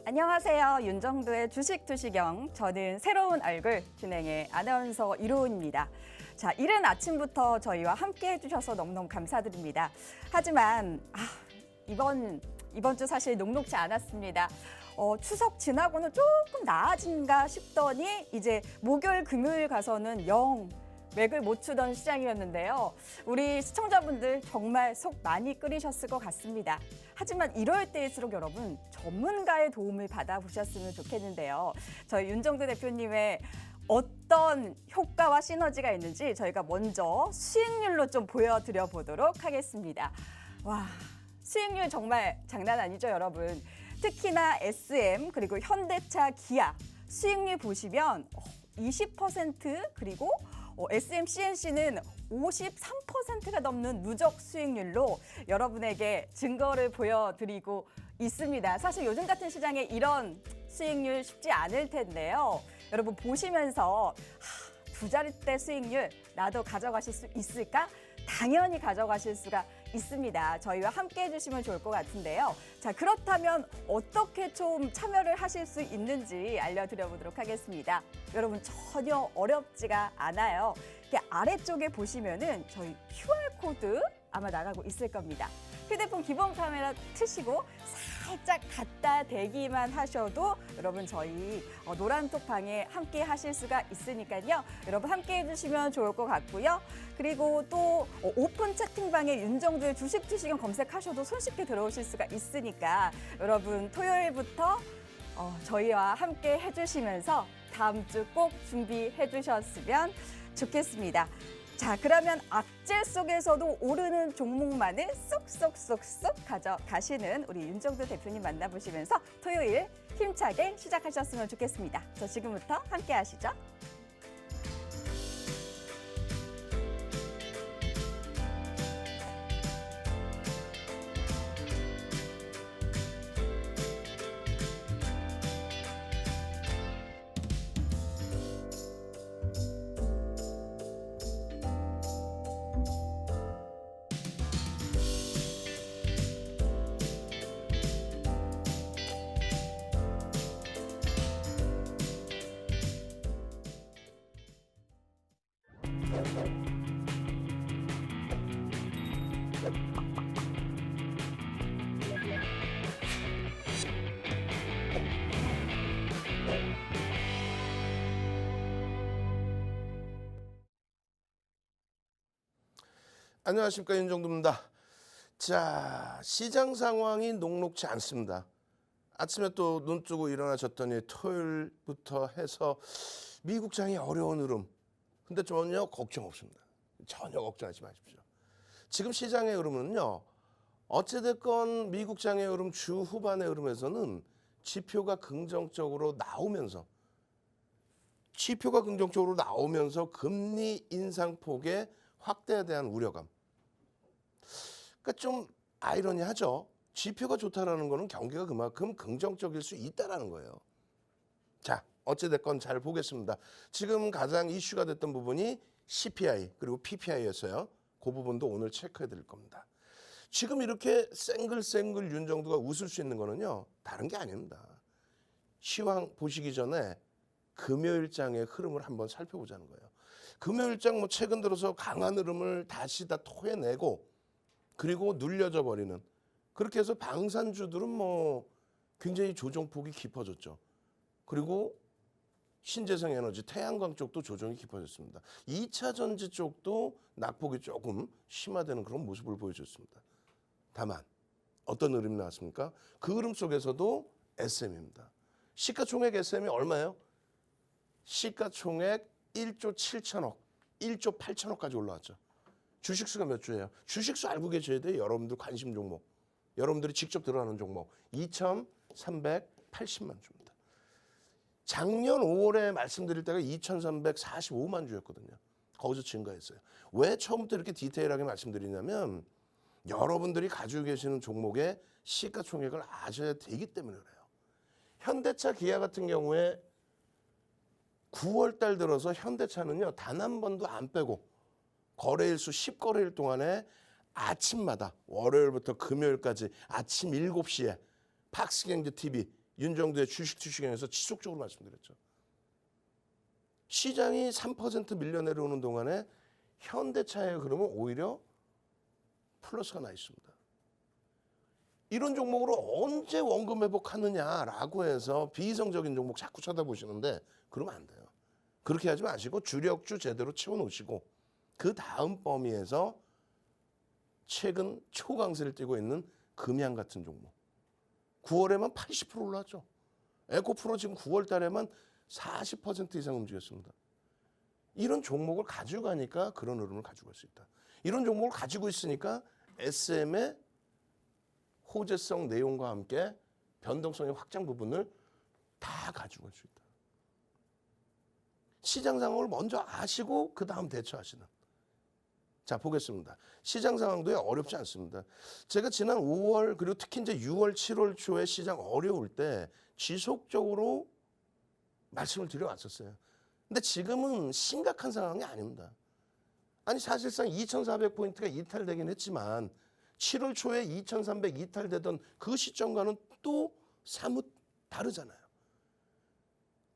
안녕하세요. 윤정도의 주식투시경. 저는 새로운 얼굴 진행의 아나운서 이로운입니다. 자, 이른 아침부터 저희와 함께 해주셔서 너무너무 감사드립니다. 하지만 이번 주 사실 녹록지 않았습니다. 추석 지나고는 조금 나아진가 싶더니 이제 목요일, 금요일 가서는 영 맥을 못 추던 시장이었는데요. 우리 시청자분들 정말 속 많이 끓이셨을 것 같습니다. 하지만 이럴 때일수록 여러분 전문가의 도움을 받아보셨으면 좋겠는데요. 저희 윤정도 대표님의 어떤 효과와 시너지가 있는지 저희가 먼저 수익률로 좀 보여드려 보도록 하겠습니다. 와, 수익률 정말 장난 아니죠, 여러분. 특히나 SM 그리고 현대차, 기아 수익률 보시면 20% 그리고 SM, CNC는 53%가 넘는 누적 수익률로 여러분에게 증거를 보여드리고 있습니다. 사실 요즘 같은 시장에 이런 수익률 쉽지 않을 텐데요. 여러분 보시면서 두 자릿대 수익률 나도 가져가실 수 있을까? 당연히 가져가실 수가 있습니다. 저희와 함께 해주시면 좋을 것 같은데요. 자, 그렇다면 어떻게 좀 참여를 하실 수 있는지 알려드려보도록 하겠습니다. 여러분 전혀 어렵지가 않아요. 이렇게 아래쪽에 보시면은 저희 QR코드 아마 나가고 있을 겁니다. 휴대폰 기본 카메라 트시고 살짝 갖다 대기만 하셔도 여러분 저희 노란톡방에 함께 하실 수가 있으니까요. 여러분 함께 해주시면 좋을 것 같고요. 그리고 또 오픈 채팅방에 윤정도의 주식투시경 검색하셔도 손쉽게 들어오실 수가 있으니까 여러분 토요일부터 저희와 함께 해주시면서 다음 주 꼭 준비해 주셨으면 좋겠습니다. 자, 그러면 악재 속에서도 오르는 종목만을 쏙쏙쏙쏙 가져가시는 우리 윤정도 대표님 만나보시면서 토요일 힘차게 시작하셨으면 좋겠습니다. 자, 지금부터 함께 하시죠. 안녕하십니까, 윤정도입니다. 자, 시장 상황이 녹록지 않습니다. 아침에 또 눈 뜨고 일어나셨더니 토요일부터 해서 미국장이 어려운 흐름. 근데 전혀 걱정 없습니다. 전혀 걱정하지 마십시오. 지금 시장의 흐름은요, 어찌됐건 미국장의 흐름 주 후반의 흐름에서는 지표가 긍정적으로 나오면서 금리 인상폭의 확대에 대한 우려감. 그러니까 좀 아이러니하죠. 지표가 좋다라는 거는 경기가 그만큼 긍정적일 수 있다라는 거예요. 자, 어찌됐건 잘 보겠습니다. 지금 가장 이슈가 됐던 부분이 CPI 그리고 PPI였어요. 그 부분도 오늘 체크해 드릴 겁니다. 지금 이렇게 쌩글쌩글 윤정도가 웃을 수 있는 거는요, 다른 게 아닙니다. 시황 보시기 전에 금요일장의 흐름을 한번 살펴보자는 거예요. 금요일장 최근 들어서 강한 흐름을 다시 다 토해내고 그리고 눌려져 버리는, 그렇게 해서 방산주들은 굉장히 조정폭이 깊어졌죠. 그리고 신재생 에너지, 태양광 쪽도 조정이 깊어졌습니다. 2차 전지 쪽도 낙폭이 조금 심화되는 그런 모습을 보여줬습니다. 다만 어떤 흐름이 나왔습니까? 그 흐름 속에서도 SM입니다. 시가총액 SM이 얼마예요? 시가총액 1조 7천억, 1조 8천억까지 올라왔죠. 주식수가 몇 주예요? 주식수 알고 계셔야 돼요. 여러분들 관심 종목. 여러분들이 직접 들어가는 종목. 2,380만 주입니다. 작년 5월에 말씀드릴 때가 2,345만 주였거든요. 거기서 증가했어요. 왜 처음부터 이렇게 디테일하게 말씀드리냐면 여러분들이 가지고 계시는 종목의 시가총액을 아셔야 되기 때문에 그래요. 현대차, 기아 같은 경우에 9월 달 들어서 현대차는요, 단 한 번도 안 빼고 거래일수 10거래일 동안에 아침마다 월요일부터 금요일까지 아침 7시에 박스경제 TV 윤정두의 주식 투시경에서 지속적으로 말씀드렸죠. 시장이 3% 밀려 내려오는 동안에 현대차의 흐름은 오히려 플러스가 나 있습니다. 이런 종목으로 언제 원금 회복하느냐라고 해서 비이성적인 종목 자꾸 쳐다보시는데 그러면 안 돼요. 그렇게 하지 마시고 주력주 제대로 채워놓으시고 그 다음 범위에서 최근 초강세를 띠고 있는 금양 같은 종목. 9월에만 80% 올랐죠. 에코프로 지금 9월 달에만 40% 이상 움직였습니다. 이런 종목을 가지고 가니까 그런 흐름을 가지고 갈 수 있다. 이런 종목을 가지고 있으니까 SM의 호재성 내용과 함께 변동성의 확장 부분을 다 가지고 갈 수 있다. 시장 상황을 먼저 아시고 그 다음 대처하시는. 자, 보겠습니다. 시장 상황도 어렵지 않습니다. 제가 지난 5월 그리고 특히 이제 6월, 7월 초에 시장 어려울 때 지속적으로 말씀을 드려왔었어요. 근데 지금은 심각한 상황이 아닙니다. 아니 사실상 2,400포인트가 이탈되긴 했지만 7월 초에 2,300 이탈되던 그 시점과는 또 사뭇 다르잖아요.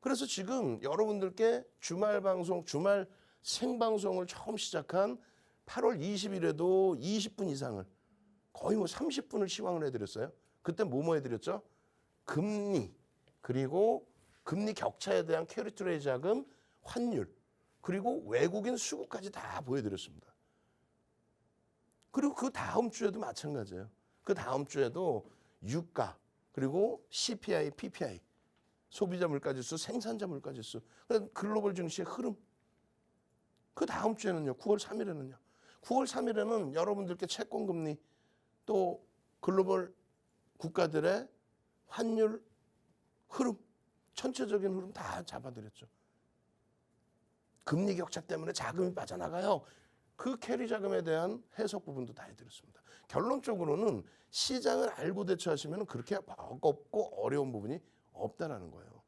그래서 지금 여러분들께 주말 방송, 주말 생방송을 처음 시작한 8월 20일에도 20분 이상을 거의 뭐 30분을 시황을 해드렸어요. 그때 뭐 해드렸죠? 금리, 그리고 금리 격차에 대한 캐리 트레이 자금, 환율, 그리고 외국인 수급까지 다 보여드렸습니다. 그리고 그 다음 주에도 마찬가지예요. 그 다음 주에도 유가, 그리고 CPI, PPI, 소비자 물가지수, 생산자 물가지수, 글로벌 증시의 흐름. 그 다음 주에는요, 9월 3일에는요. 9월 3일에는 여러분들께 채권금리 또 글로벌 국가들의 환율 흐름, 전체적인 흐름 다 잡아드렸죠. 금리 격차 때문에 자금이 빠져나가요. 그 캐리 자금에 대한 해석 부분도 다 해드렸습니다. 결론적으로는 시장을 알고 대처하시면 그렇게 버겁고 어려운 부분이 없다라는 거예요.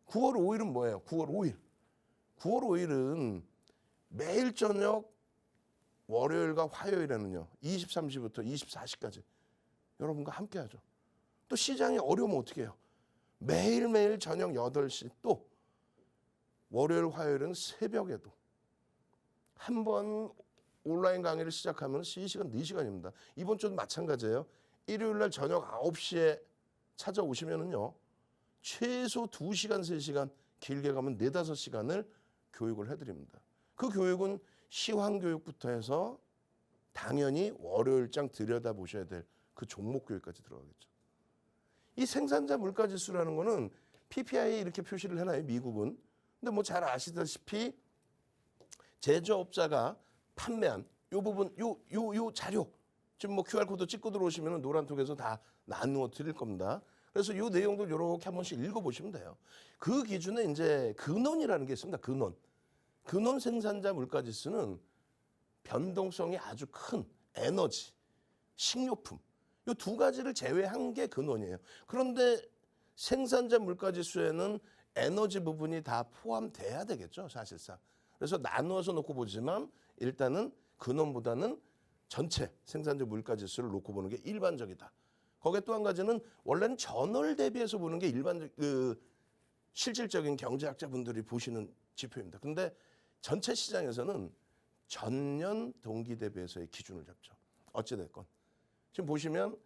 9월 5일은 뭐예요? 9월 5일. 9월 5일은 매일 저녁 월요일과 화요일에는요. 23시부터 24시까지 여러분과 함께 하죠. 또 시장이 어려우면 어떻게 해요? 매일매일 저녁 8시 또 월요일 화요일은 새벽에도 한 번 온라인 강의를 시작하면 3시간, 4시간입니다. 이번 주도 마찬가지예요. 일요일 날 저녁 9시에 찾아오시면은요. 최소 2시간, 3시간, 길게 가면 4, 5시간을 교육을 해드립니다. 그 교육은 시황교육부터 해서 당연히 월요일장 들여다보셔야 될 그 종목 교육까지 들어가겠죠. 이 생산자 물가지수라는 거는 PPI 이렇게 표시를 해놔요, 미국은. 근데 뭐 잘 아시다시피 제조업자가 판매한 요 부분, 요 자료, 지금 뭐 QR코드 찍고 들어오시면 노란톡에서 다 나누어 드릴 겁니다. 그래서 요 내용도 이렇게 한 번씩 읽어보시면 돼요. 그 기준에 이제 근원이라는 게 있습니다. 근원. 근원 생산자 물가지수는 변동성이 아주 큰 에너지, 식료품, 이 두 가지를 제외한 게 근원이에요. 그런데 생산자 물가지수에는 에너지 부분이 다 포함돼야 되겠죠, 사실상. 그래서 나누어서 놓고 보지만 일단은 근원보다는 전체 생산자 물가지수를 놓고 보는 게 일반적이다. 거기에 또 한 가지는 원래는 전월 대비해서 보는 게 일반적 실질적인 경제학자분들이 보시는 지표입니다. 근데 전체 시장에서는 전년 동기 대비해서의 기준을 잡죠. 어찌됐건. 지금 보시면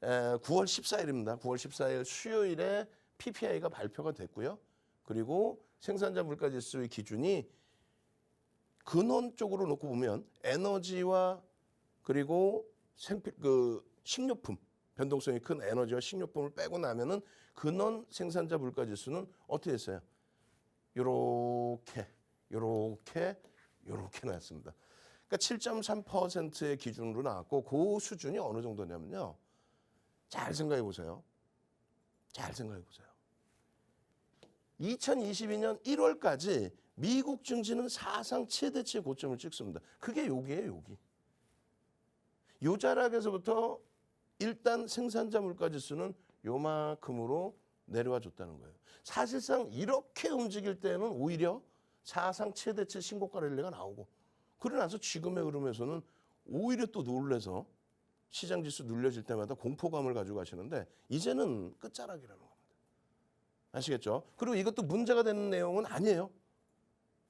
9월 14일입니다. 9월 14일 수요일에 PPI가 발표가 됐고요. 그리고 생산자 물가지수의 기준이 근원 쪽으로 놓고 보면 에너지와 그리고 식료품, 변동성이 큰 에너지와 식료품을 빼고 나면은 근원 생산자 물가지수는 어떻게 됐어요? 요렇게 나왔습니다. 그러니까 7.3%의 기준으로 나왔고 그 수준이 어느 정도냐면요. 잘 생각해 보세요. 2022년 1월까지 미국 증시는 사상 최대치의 고점을 찍습니다. 그게 여기예요, 여기. 요 자락에서부터 일단 생산자 물가지수는 요만큼으로 내려와 줬다는 거예요. 사실상 이렇게 움직일 때는 오히려 사상 최대치 신고가 랠리가 나오고 그러고 나서 지금의 흐름에서는 오히려 또 놀래서 시장 지수 눌려질 때마다 공포감을 가지고 가시는데 이제는 끝자락이라는 겁니다. 아시겠죠? 그리고 이것도 문제가 되는 내용은 아니에요.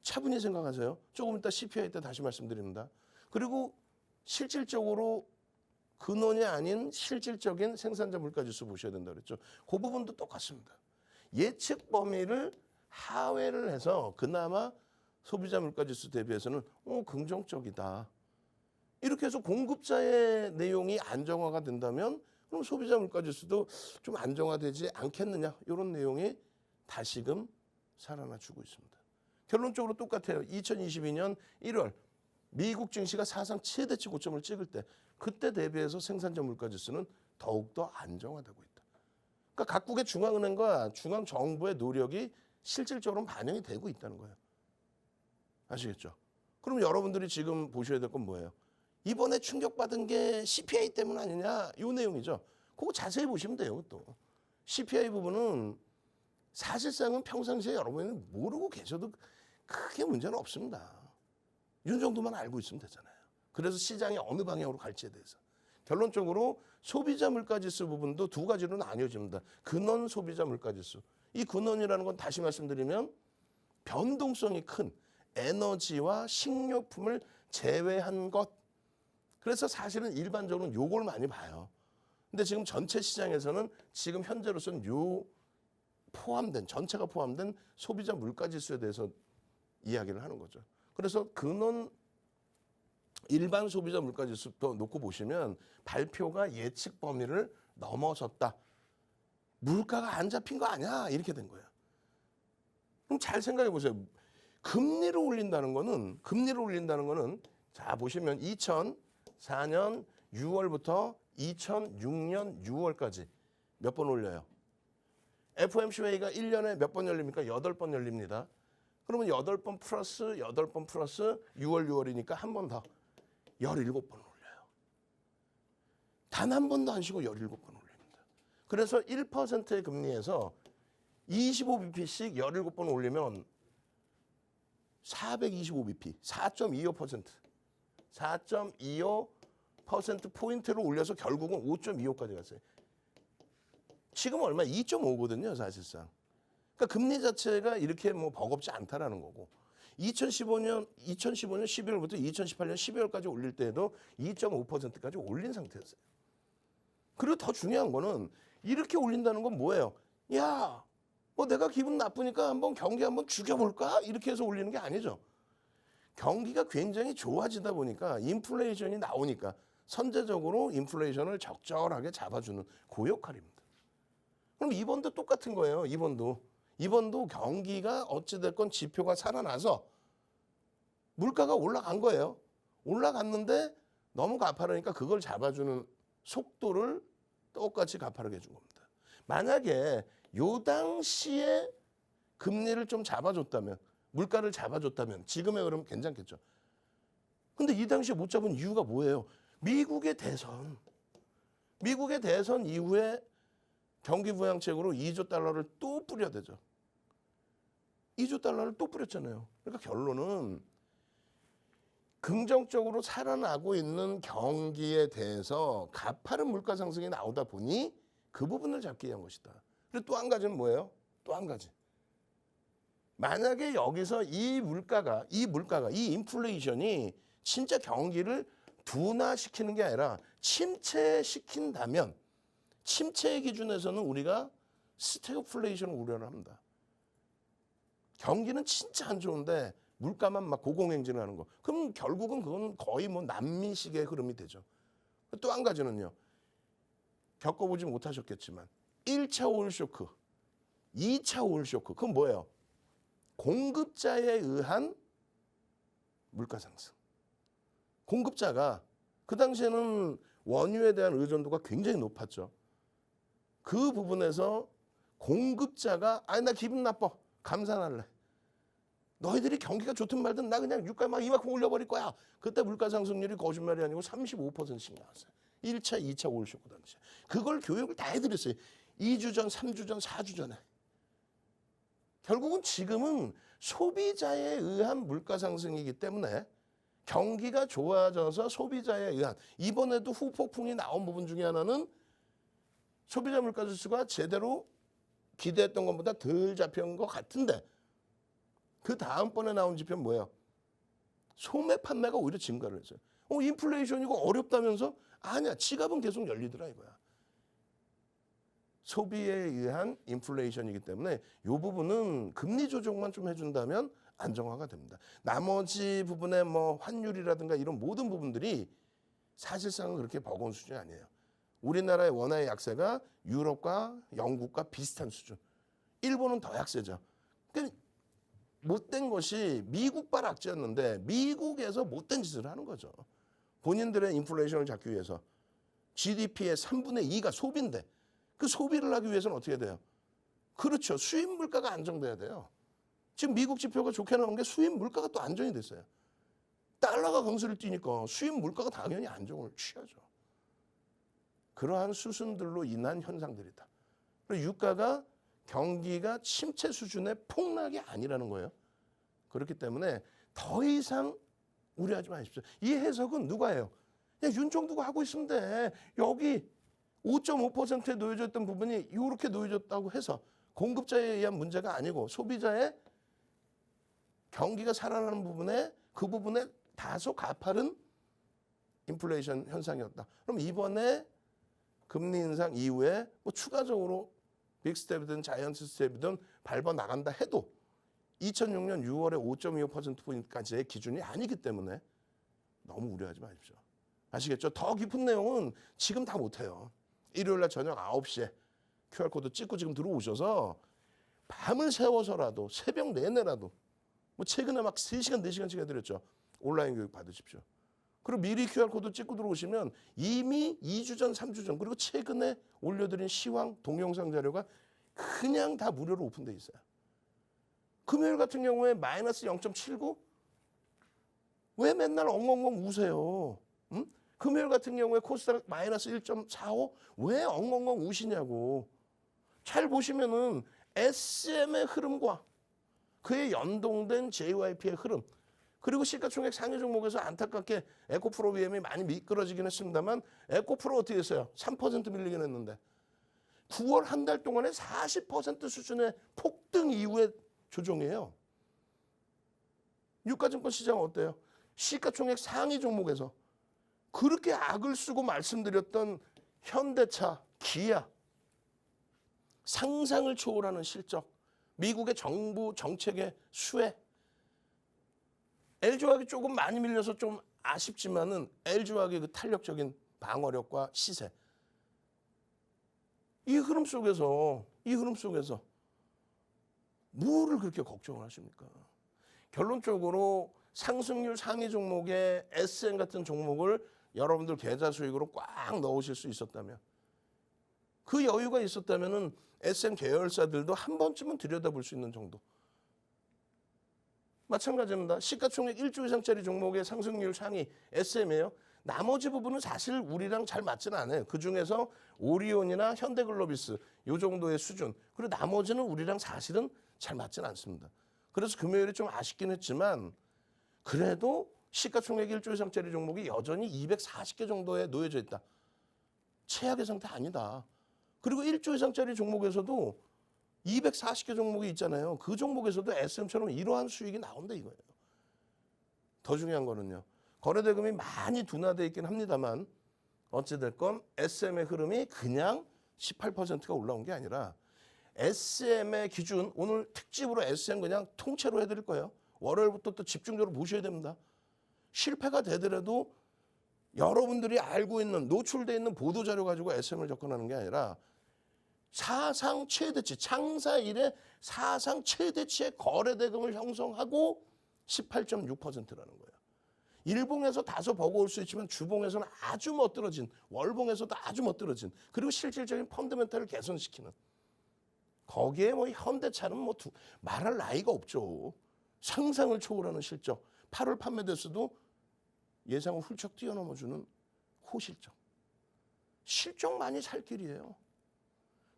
차분히 생각하세요. 조금 이따 CPI 때 다시 말씀드립니다. 그리고 실질적으로 근원이 아닌 실질적인 생산자 물가지수 보셔야 된다 그랬죠. 그 부분도 똑같습니다. 예측 범위를 하회를 해서 그나마 소비자 물가지수 대비해서는 긍정적이다. 이렇게 해서 공급자의 내용이 안정화가 된다면 그럼 소비자 물가지수도 좀 안정화되지 않겠느냐. 이런 내용이 다시금 살아나주고 있습니다. 결론적으로 똑같아요. 2022년 1월 미국 증시가 사상 최대치 고점을 찍을 때 그때 대비해서 생산자 물가지수는 더욱더 안정화되고 있다. 그러니까 각국의 중앙은행과 중앙정부의 노력이 실질적으로 반영이 되고 있다는 거예요. 아시겠죠? 그럼 여러분들이 지금 보셔야 될 건 뭐예요? 이번에 충격받은 게 CPI 때문 아니냐? 이 내용이죠. 그거 자세히 보시면 돼요. 또 CPI 부분은 사실상은 평상시에 여러분이 모르고 계셔도 크게 문제는 없습니다. 이 정도만 알고 있으면 되잖아요. 그래서 시장이 어느 방향으로 갈지에 대해서. 결론적으로 소비자 물가지수 부분도 두 가지로 나뉘어집니다. 근원 소비자 물가지수. 이 근원이라는 건 다시 말씀드리면 변동성이 큰 에너지와 식료품을 제외한 것. 그래서 사실은 일반적으로 요걸 많이 봐요. 근데 지금 전체 시장에서는 지금 현재로서는 요 포함된 전체가 포함된 소비자 물가지수에 대해서 이야기를 하는 거죠. 그래서 근원 일반 소비자 물가지수도 놓고 보시면 발표가 예측 범위를 넘어섰다. 물가가 안 잡힌 거 아니야? 이렇게 된 거예요. 그럼 잘 생각해 보세요. 금리를 올린다는 거는 자 보시면 2004년 6월부터 2006년 6월까지 몇 번 올려요? FOMC 회의가 1년에 몇 번 열립니까? 8번 열립니다. 그러면 8번 플러스 8번 플러스 6월이니까 한 번 더 17번 올려요. 단 한 번도 안 쉬고 17번 올립니다. 그래서 1%의 금리에서 25bp씩 17번 올리면 425bp, 4.25%, 4.25% 포인트로 올려서 결국은 5.25까지 갔어요. 지금 얼마? 2.5거든요, 사실상. 그러니까 금리 자체가 이렇게 뭐 버겁지 않다라는 거고. 2015년 12월부터 2018년 12월까지 올릴 때에도 2.5%까지 올린 상태였어요. 그리고 더 중요한 거는 이렇게 올린다는 건 뭐예요? 야, 뭐 내가 기분 나쁘니까 한번 경기 한번 죽여볼까? 이렇게 해서 올리는 게 아니죠. 경기가 굉장히 좋아지다 보니까 인플레이션이 나오니까 선제적으로 인플레이션을 적절하게 잡아주는 그 역할입니다. 그럼 이번도 똑같은 거예요. 이번도 경기가 어찌됐건 지표가 살아나서 물가가 올라간 거예요. 올라갔는데 너무 가파르니까 그걸 잡아주는 속도를 똑같이 가파르게 해준 겁니다. 만약에 요 당시에 금리를 좀 잡아줬다면, 물가를 잡아줬다면 지금의 흐름 괜찮겠죠. 근데 이 당시에 못 잡은 이유가 뭐예요? 미국의 대선 이후에 경기 부양책으로 2조 달러를 또 뿌려대죠. 2조 달러를 또 뿌렸잖아요. 그러니까 결론은 긍정적으로 살아나고 있는 경기에 대해서 가파른 물가 상승이 나오다 보니 그 부분을 잡기 위한 것이다. 그리고 또 한 가지는 뭐예요? 또 한 가지. 만약에 여기서 이 인플레이션이 진짜 경기를 둔화시키는 게 아니라 침체시킨다면 침체의 기준에서는 우리가 스태그플레이션을 우려를 합니다. 경기는 진짜 안 좋은데 물가만 막 고공행진을 하는 거. 그럼 결국은 그건 거의 뭐 난민식의 흐름이 되죠. 또 한 가지는요. 겪어보지 못하셨겠지만 1차 오일 쇼크, 2차 오일 쇼크. 그건 뭐예요? 공급자에 의한 물가 상승. 공급자가 그 당시에는 원유에 대한 의존도가 굉장히 높았죠. 그 부분에서 공급자가 나 기분 나빠. 감산할래. 너희들이 경기가 좋든 말든 나 그냥 유가 막 이만큼 올려버릴 거야. 그때 물가 상승률이 거짓말이 아니고 35%씩 나왔어요. 1차, 2차 오일 쇼크 당시에. 그걸 교육을 다 해드렸어요. 2주 전, 3주 전, 4주 전에. 결국은 지금은 소비자에 의한 물가 상승이기 때문에 경기가 좋아져서 소비자에 의한 이번에도 후폭풍이 나온 부분 중에 하나는 소비자 물가지수가 제대로 기대했던 것보다 덜 잡힌 것 같은데 그 다음번에 나온 지표는 뭐예요? 소매 판매가 오히려 증가를 했어요. 인플레이션이고 어렵다면서? 아니야. 지갑은 계속 열리더라 이거야. 소비에 의한 인플레이션이기 때문에 이 부분은 금리 조정만 좀 해준다면 안정화가 됩니다. 나머지 부분에 뭐 환율이라든가 이런 모든 부분들이 사실상은 그렇게 버거운 수준이 아니에요. 우리나라의 원화의 약세가 유럽과 영국과 비슷한 수준. 일본은 더 약세죠. 그러니까 못된 것이 미국발 악재였는데 미국에서 못된 짓을 하는 거죠. 본인들의 인플레이션을 잡기 위해서 GDP의 3분의 2가 소비인데 그 소비를 하기 위해서는 어떻게 돼요? 그렇죠. 수입 물가가 안정돼야 돼요. 지금 미국 지표가 좋게 나온 게 수입 물가가 또 안정이 됐어요. 달러가 강세를 띠니까 수입 물가가 당연히 안정을 취하죠. 그러한 수순들로 인한 현상들이다. 그리고 유가가 경기가 침체 수준의 폭락이 아니라는 거예요. 그렇기 때문에 더 이상 우려하지 마십시오. 이 해석은 누가 해요? 그냥 윤정부가 하고 있으면 돼. 여기 5.5%에 놓여져 있던 부분이 이렇게 놓여졌다고 해서 공급자에 의한 문제가 아니고 소비자의 경기가 살아나는 부분에 그 부분에 다소 가파른 인플레이션 현상이었다. 그럼 이번에 금리 인상 이후에 뭐 추가적으로 빅스텝이든 자이언트 스텝이든 밟아 나간다 해도 2006년 6월에 5.25%포인트까지의 기준이 아니기 때문에 너무 우려하지 마십시오. 아시겠죠? 더 깊은 내용은 지금 다 못해요. 일요일날 저녁 9시에 QR코드 찍고 지금 들어오셔서 밤을 새워서라도 새벽 내내라도 뭐 최근에 막 3시간, 4시간씩 해드렸죠. 온라인 교육 받으십시오. 그리고 미리 QR코드 찍고 들어오시면 이미 2주 전, 3주 전 그리고 최근에 올려드린 시황, 동영상 자료가 그냥 다 무료로 오픈돼 있어요. 금요일 같은 경우에 마이너스 0.79? 왜 맨날 엉엉엉 우세요? 응? 금요일 같은 경우에 코스닥 마이너스 1.45? 왜 엉엉엉 우시냐고. 잘 보시면은 SM의 흐름과 그에 연동된 JYP의 흐름 그리고 시가총액 상위 종목에서 안타깝게 에코프로 BM이 많이 미끄러지긴 했습니다만 에코프로 어떻게 했어요? 3% 밀리긴 했는데 9월 한 달 동안에 40% 수준의 폭등 이후의 조정이에요. 유가증권 시장 어때요? 시가총액 상위 종목에서 그렇게 악을 쓰고 말씀드렸던 현대차, 기아 상상을 초월하는 실적 미국의 정부 정책의 수혜 LG화학이 조금 많이 밀려서 좀 아쉽지만은 LG화학의 그 탄력적인 방어력과 시세 이 흐름 속에서 뭐를 그렇게 걱정을 하십니까? 결론적으로 상승률 상위 종목의 SN 같은 종목을 여러분들 계좌 수익으로 꽉 넣으실 수 있었다면 그 여유가 있었다면은 SM 계열사들도 한 번쯤은 들여다볼 수 있는 정도. 마찬가지입니다. 시가총액 1조 이상짜리 종목의 상승률 상위 SM이에요. 나머지 부분은 사실 우리랑 잘 맞지는 않아요. 그중에서 오리온이나 현대글로비스 이 정도의 수준. 그리고 나머지는 우리랑 사실은 잘 맞지는 않습니다. 그래서 금요일에 좀 아쉽긴 했지만 그래도 시가총액 1조 이상짜리 종목이 여전히 240개 정도에 놓여져 있다. 최악의 상태 아니다. 그리고 1조 이상짜리 종목에서도 240개 종목이 있잖아요. 그 종목에서도 SM처럼 이러한 수익이 나온다 이거예요. 더 중요한 거는요. 거래대금이 많이 둔화되어 있긴 합니다만 어찌됐건 SM의 흐름이 그냥 18%가 올라온 게 아니라 SM의 기준 오늘 특집으로 SM 그냥 통째로 해드릴 거예요. 월요일부터 또 집중적으로 보셔야 됩니다. 실패가 되더라도 여러분들이 알고 있는 노출되어 있는 보도자료 가지고 SM을 접근하는 게 아니라 사상 최대치, 창사 이래 사상 최대치의 거래대금을 형성하고 18.6%라는 거예요. 일봉에서 다소 버거울 수 있지만 주봉에서는 아주 멋들어진, 월봉에서도 아주 멋들어진, 그리고 실질적인 펀더멘탈을 개선시키는 거기에 뭐 현대차는 뭐 말할 나이가 없죠. 상상을 초월하는 실적, 8월 판매 대수도 예상을 훌쩍 뛰어넘어주는 호실적. 실적 많이 살 길이에요.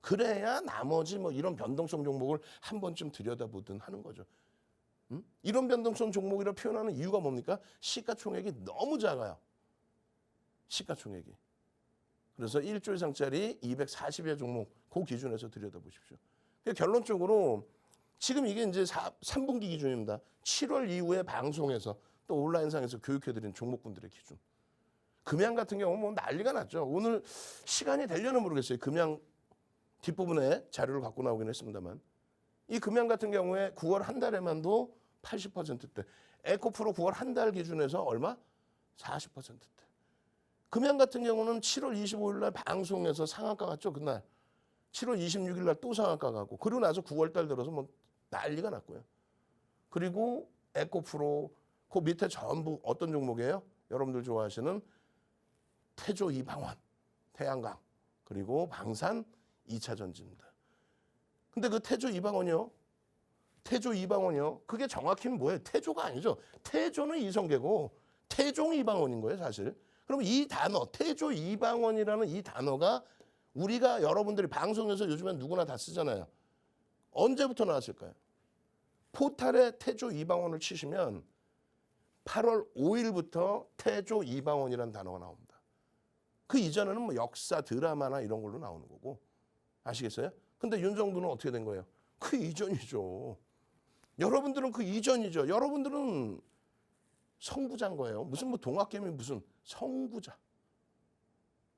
그래야 나머지 뭐 이런 변동성 종목을 한 번쯤 들여다보든 하는 거죠. 이런 변동성 종목이라 표현하는 이유가 뭡니까? 시가총액이 너무 작아요. 시가총액이. 그래서 1조 이상짜리 240여 종목 그 기준에서 들여다보십시오. 결론적으로 지금 이게 이제 3분기 기준입니다. 7월 이후에 방송에서 또 온라인상에서 교육해드린 종목군들의 기준. 금양 같은 경우는 뭐 난리가 났죠. 오늘 시간이 되려나 모르겠어요. 금양 뒷부분에 자료를 갖고 나오긴 했습니다만 이 금양 같은 경우에 9월 한 달에만도 80%대, 에코프로 9월 한 달 기준에서 얼마? 40%대. 금양 같은 경우는 7월 25일 날 방송에서 상한가 갔죠. 그날 7월 26일 날 또 상한가 가고 그리고 나서 9월 달 들어서 뭐 난리가 났고요. 그리고 에코프로 그 밑에 전부 어떤 종목이에요? 여러분들 좋아하시는 태조 이방원, 태양광, 그리고 방산 2차 전지입니다. 근데 그 태조 이방원이요. 그게 정확히는 뭐예요? 태조가 아니죠. 태조는 이성계고 태종 이방원인 거예요, 사실. 그럼 이 단어, 태조 이방원이라는 이 단어가 우리가 여러분들이 방송에서 요즘엔 누구나 다 쓰잖아요. 언제부터 나왔을까요? 포탈에 태조 이방원을 치시면 8월 5일부터 태조 이방원이라는 단어가 나옵니다. 그 이전에는 뭐 역사, 드라마나 이런 걸로 나오는 거고. 아시겠어요? 근데 윤정두는 어떻게 된 거예요? 그 이전이죠. 여러분들은 그 이전이죠. 여러분들은 성부자인 거예요. 무슨 뭐 동학개미 무슨 성부자.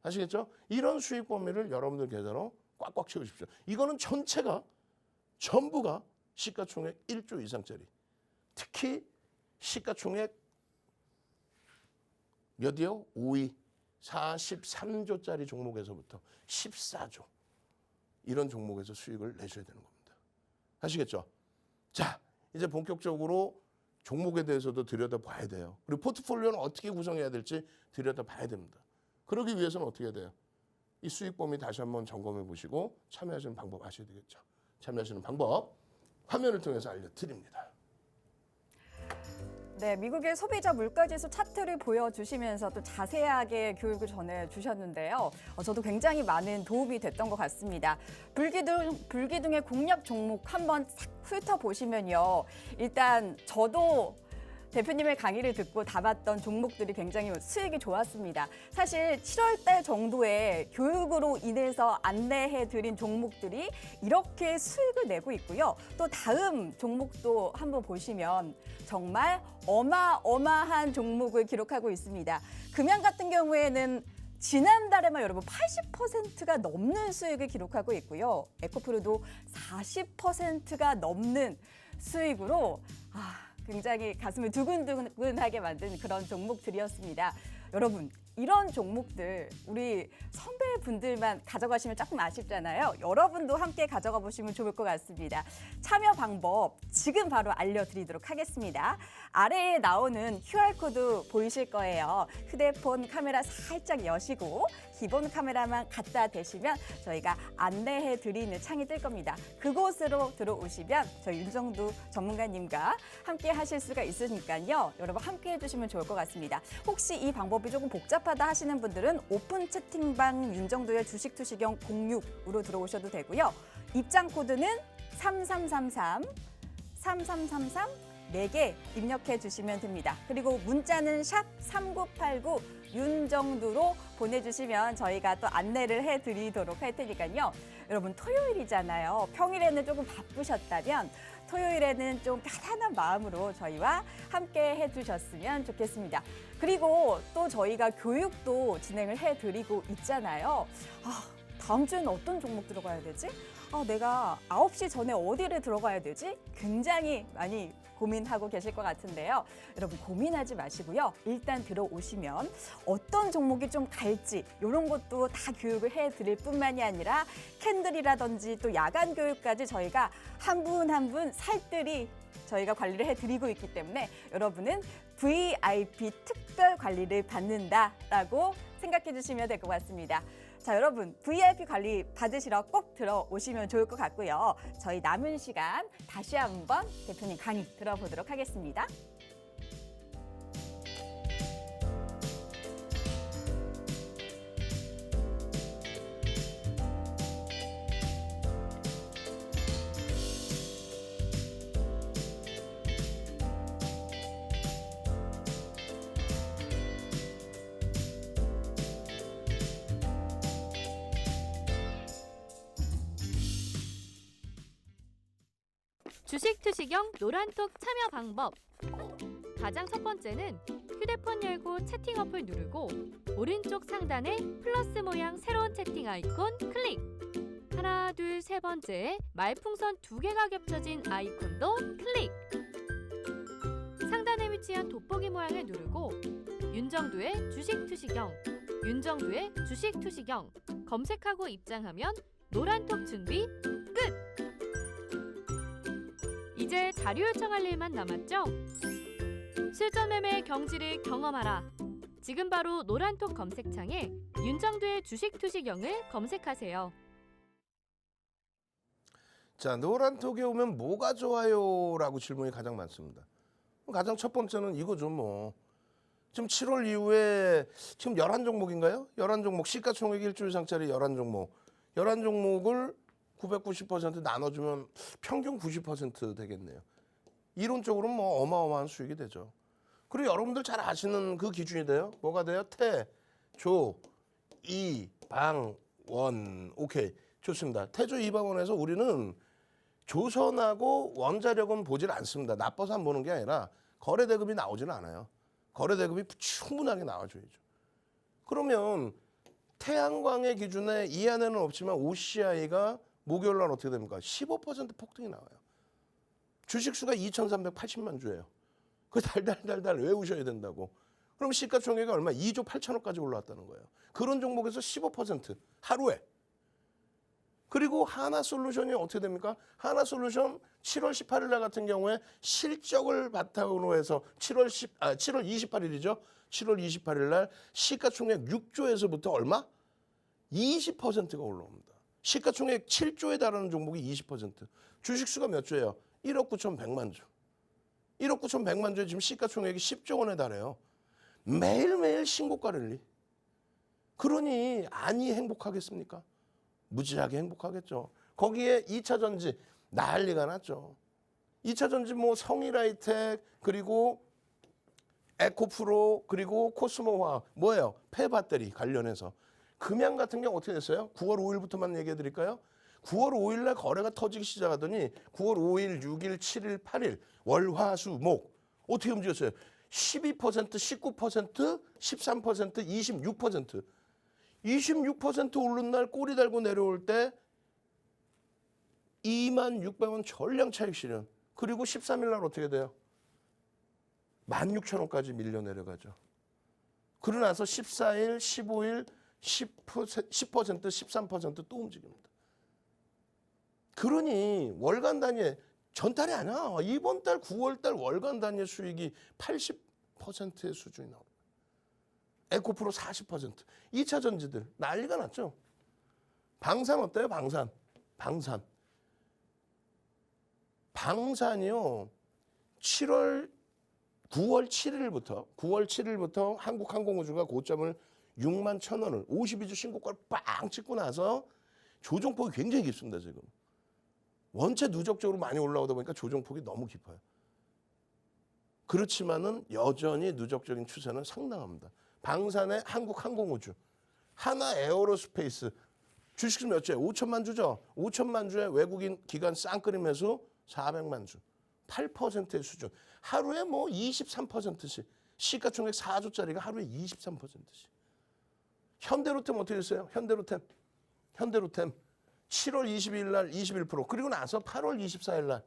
아시겠죠? 이런 수익 범위를 여러분들 계좌로 꽉꽉 채우십시오. 이거는 전체가 전부가 시가총액 1조 이상짜리. 특히 시가총액 몇이요? 5위. 43조짜리 종목에서부터 14조. 이런 종목에서 수익을 내셔야 되는 겁니다. 아시겠죠? 자, 이제 본격적으로 종목에 대해서도 들여다봐야 돼요. 그리고 포트폴리오는 어떻게 구성해야 될지 들여다봐야 됩니다. 그러기 위해서는 어떻게 해야 돼요? 이 수익 범위 다시 한번 점검해 보시고 참여하시는 방법 아셔야 되겠죠. 참여하시는 방법 화면을 통해서 알려드립니다. 네, 미국의 소비자 물가지수 차트를 보여주시면서 또 자세하게 교육을 전해주셨는데요. 저도 굉장히 많은 도움이 됐던 것 같습니다. 불기둥의 공략 종목 한번 싹 훑어보시면요. 일단 저도 대표님의 강의를 듣고 담았던 종목들이 굉장히 수익이 좋았습니다. 사실 7월 달 정도에 교육으로 인해서 안내해드린 종목들이 이렇게 수익을 내고 있고요. 또 다음 종목도 한번 보시면 정말 어마어마한 종목을 기록하고 있습니다. 금양 같은 경우에는 지난달에만 여러분 80%가 넘는 수익을 기록하고 있고요. 에코프로도 40%가 넘는 수익으로 굉장히 가슴을 두근두근하게 만든 그런 종목들이었습니다. 여러분, 이런 종목들 우리 선배분들만 가져가시면 조금 아쉽잖아요. 여러분도 함께 가져가 보시면 좋을 것 같습니다. 참여 방법 지금 바로 알려드리도록 하겠습니다. 아래에 나오는 QR코드 보이실 거예요. 휴대폰 카메라 살짝 여시고 기본 카메라만 갖다 대시면 저희가 안내해 드리는 창이 뜰 겁니다. 그곳으로 들어오시면 저희 윤정두 전문가님과 함께 하실 수가 있으니까요. 여러분 함께 해주시면 좋을 것 같습니다. 혹시 이 방법이 조금 복잡하다 하시는 분들은 오픈 채팅방 윤정두의 주식 투시경 06으로 들어오셔도 되고요. 입장 코드는 3333 4개 입력해 주시면 됩니다. 그리고 문자는 샵 3989 윤정두로 보내주시면 저희가 또 안내를 해드리도록 할 테니까요. 여러분 토요일이잖아요. 평일에는 조금 바쁘셨다면 토요일에는 좀 편안한 마음으로 저희와 함께 해주셨으면 좋겠습니다. 그리고 또 저희가 교육도 진행을 해드리고 있잖아요. 다음 주에는 어떤 종목 들어가야 되지? 내가 9시 전에 어디를 들어가야 되지? 굉장히 많이 고민하고 계실 것 같은데요. 여러분 고민하지 마시고요. 일단 들어오시면 어떤 종목이 좀 갈지 이런 것도 다 교육을 해드릴 뿐만이 아니라 캔들이라든지 또 야간 교육까지 저희가 한 분 한 분 살뜰히 저희가 관리를 해드리고 있기 때문에 여러분은 VIP 특별 관리를 받는다라고 생각해 주시면 될 것 같습니다. 자, 여러분 VIP 관리 받으시러 꼭 들어오시면 좋을 것 같고요. 저희 남은 시간 다시 한번 대표님 강의 들어보도록 하겠습니다. 주식 투시경 노란톡 참여 방법. 가장 첫 번째는 휴대폰 열고 채팅 어플 누르고 오른쪽 상단에 플러스 모양 새로운 채팅 아이콘 클릭. 하나, 둘, 세 번째 말풍선 2개가 겹쳐진 아이콘도 클릭. 상단에 위치한 돋보기 모양을 누르고 윤정두의 주식 투시경, 윤정두의 주식 투시경 검색하고 입장하면 노란톡 준비 끝! 이제 자료 요청할 일만 남았죠? 실전 매매 경지를 경험하라. 지금 바로 노란톡 검색창에 윤정두의 주식 투시경을 검색하세요. 자, 노란톡에 오면 뭐가 좋아요? 라고 질문이 가장 많습니다. 가장 첫 번째는 이거죠, 뭐. 지금 7월 이후에 지금 11종목인가요? 11종목, 시가총액 1조 이상짜리 11종목. 11종목을 990% 나눠주면 평균 90% 되겠네요. 이론적으로는 뭐 어마어마한 수익이 되죠. 그리고 여러분들 잘 아시는 그 기준이 돼요. 뭐가 돼요? 태, 조, 이, 방, 원. 오케이. 좋습니다. 태조 이방원에서 우리는 조선하고 원자력은 보질 않습니다. 나빠서 안 보는 게 아니라 거래대금이 나오지는 않아요. 거래대금이 충분하게 나와줘야죠. 그러면 태양광의 기준에 이 안에는 없지만 OCI가 목요일 날 어떻게 됩니까? 15% 폭등이 나와요. 주식수가 2,380만 주예요. 그 달달달달 외우셔야 된다고. 그럼 시가총액이 얼마? 2조 8천억까지 올라왔다는 거예요. 그런 종목에서 15% 하루에. 그리고 하나솔루션이 어떻게 됩니까? 하나솔루션 7월 18일 날 같은 경우에 실적을 바탕으로 해서 7월 28일이죠. 7월 28일 날 시가총액 6조에서부터 얼마? 20%가 올라옵니다. 시가총액 7조에 달하는 종목이 20%. 주식수가 몇 조예요? 1억 9,100만 주. 1억 9,100만 주에 지금 시가총액이 10조 원에 달해요. 매일매일 신고가 랠리. 그러니 아니 행복하겠습니까? 무지하게 행복하겠죠. 거기에 2차 전지 난리가 났죠. 2차 전지 뭐 성일하이텍 그리고 에코프로 그리고 코스모화학 뭐예요? 폐배터리 관련해서. 금양 같은 경우 어떻게 됐어요? 9월 5일부터만 얘기해 드릴까요? 9월 5일 날 거래가 터지기 시작하더니 9월 5일, 6일, 7일, 8일 월화수목 어떻게 움직였어요? 12%, 19%, 13%, 26%. 26% 오른 날 꼬리 달고 내려올 때 26,600원 전량 차익 실현. 그리고 13일 날 어떻게 돼요? 16,000원까지 밀려 내려가죠. 그러고 나서 14일, 15일 10%, 13%또 움직입니다. 그러니 월간 단위에 전달이 아니야. 이번 달 9월 달 월간 단위의 수익이 80%의 수준이 나옵니다. 에코프로 40%. 2차 전지들 난리가 났죠. 방산 어때요? 방산. 방산이요. 9월 7일부터 한국항공우주가 고점을 6만 1,000원을 52주 신고가를 빵 찍고 나서 조정폭이 굉장히 깊습니다. 지금. 원체 누적적으로 많이 올라오다 보니까 조정폭이 너무 깊어요. 그렇지만은 여전히 누적적인 추세는 상당합니다. 방산의 한국항공우주, 하나 에어로스페이스, 주식수 몇 주에? 5천만 주죠. 5천만 주에 외국인 기관 쌍끌이 매수 400만 주. 8%의 수준. 하루에 뭐 23%씩. 시가총액 4조짜리가 하루에 23%씩. 현대로템 어떻게 됐어요? 현대로템 7월 22일 날 21%. 그리고 나서 8월 24일 날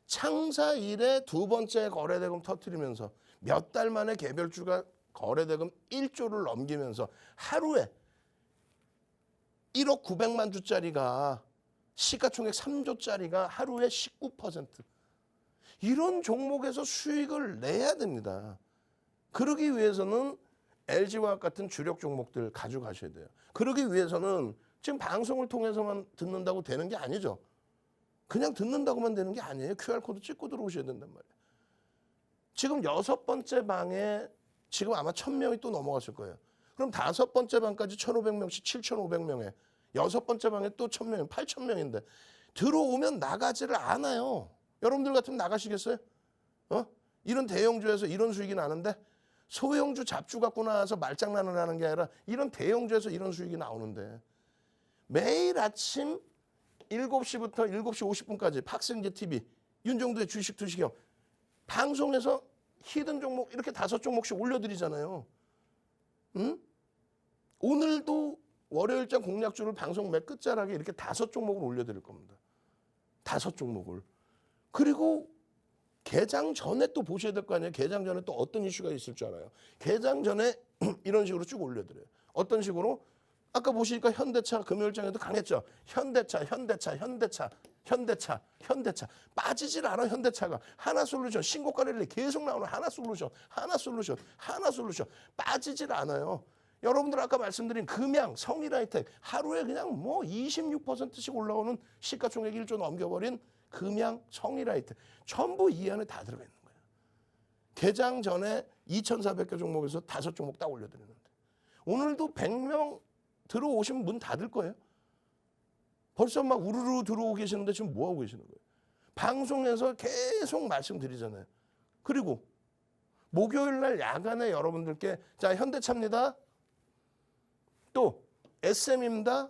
창사 이래 두 번째 거래대금 터뜨리면서 몇 달 만에 개별주가 거래대금 1조를 넘기면서 하루에 1억 900만 주짜리가 시가총액 3조짜리가 하루에 19%. 이런 종목에서 수익을 내야 됩니다. 그러기 위해서는 LG화학 같은 주력 종목들 가져가셔야 돼요. 그러기 위해서는 지금 방송을 통해서만 듣는다고 되는 게 아니죠. 그냥 듣는다고만 되는 게 아니에요. QR코드 찍고 들어오셔야 된단 말이에요. 지금 6번째 방에 지금 아마 1,000명이 또 넘어갔을 거예요. 그럼 5번째 방까지 1,500명씩 7,500명에 6번째 방에 또 1,000명, 8,000명인데 들어오면 나가지를 않아요. 여러분들 같으면 나가시겠어요? 이런 대형주에서 이런 수익이 나는데 소형주 잡주 갖고 나와서 말장난을 하는 게 아니라 이런 대형주에서 이런 수익이 나오는데 매일 아침 7시부터 7시 50분까지 박승재 TV 윤정도의 주식 투시경 방송에서 히든 종목 이렇게 5종목씩 올려드리잖아요. 응? 오늘도 월요일장 공략주를 방송 맨 끝자락에 이렇게 5종목을 올려드릴 겁니다. 5종목을. 그리고 개장 전에 또 보셔야 될 거 아니에요. 개장 전에 또 어떤 이슈가 있을 줄 알아요. 개장 전에 이런 식으로 쭉 올려드려요. 어떤 식으로? 아까 보시니까 현대차 금요일장에도 강했죠. 현대차 빠지질 않아. 현대차가 하나솔루션 신고가 랠리 계속 나오는 하나솔루션 빠지질 않아요. 여러분들 아까 말씀드린 금양 성일하이텍 하루에 그냥 뭐 26%씩 올라오는 시가총액 1조 넘겨버린 금양 성일하이텍 전부 이 안에 다 들어가 있는 거예요. 개장 전에 2,400개 종목에서 5종목 딱 올려드리는데 오늘도 100명 들어오시면 문 닫을 거예요. 벌써 막 우르르 들어오고 계시는데 지금 뭐하고 계시는 거예요? 방송에서 계속 말씀드리잖아요. 그리고 목요일 날 야간에 여러분들께 자 현대차입니다. 또 SM입니다.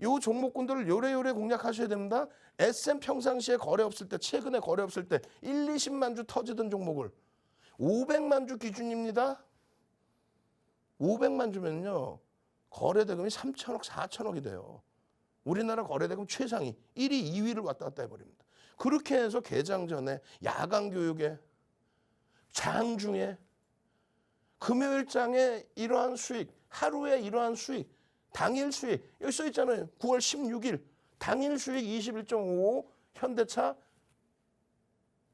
요 종목군들을 요래요래 공략하셔야 됩니다. SM 평상시에 거래 없을 때 최근에 거래 없을 때 1, 20만 주 터지던 종목을 500만 주 기준입니다. 500만 주면요. 거래대금이 3천억, 4천억이 돼요. 우리나라 거래대금 최상위 1위, 2위를 왔다 갔다 해버립니다. 그렇게 해서 개장 전에 야간 교육에 장중에 금요일장에 이러한 수익, 하루에 이러한 수익, 당일 수익 여기 써 있잖아요. 9월 16일 당일 수익 21.55 현대차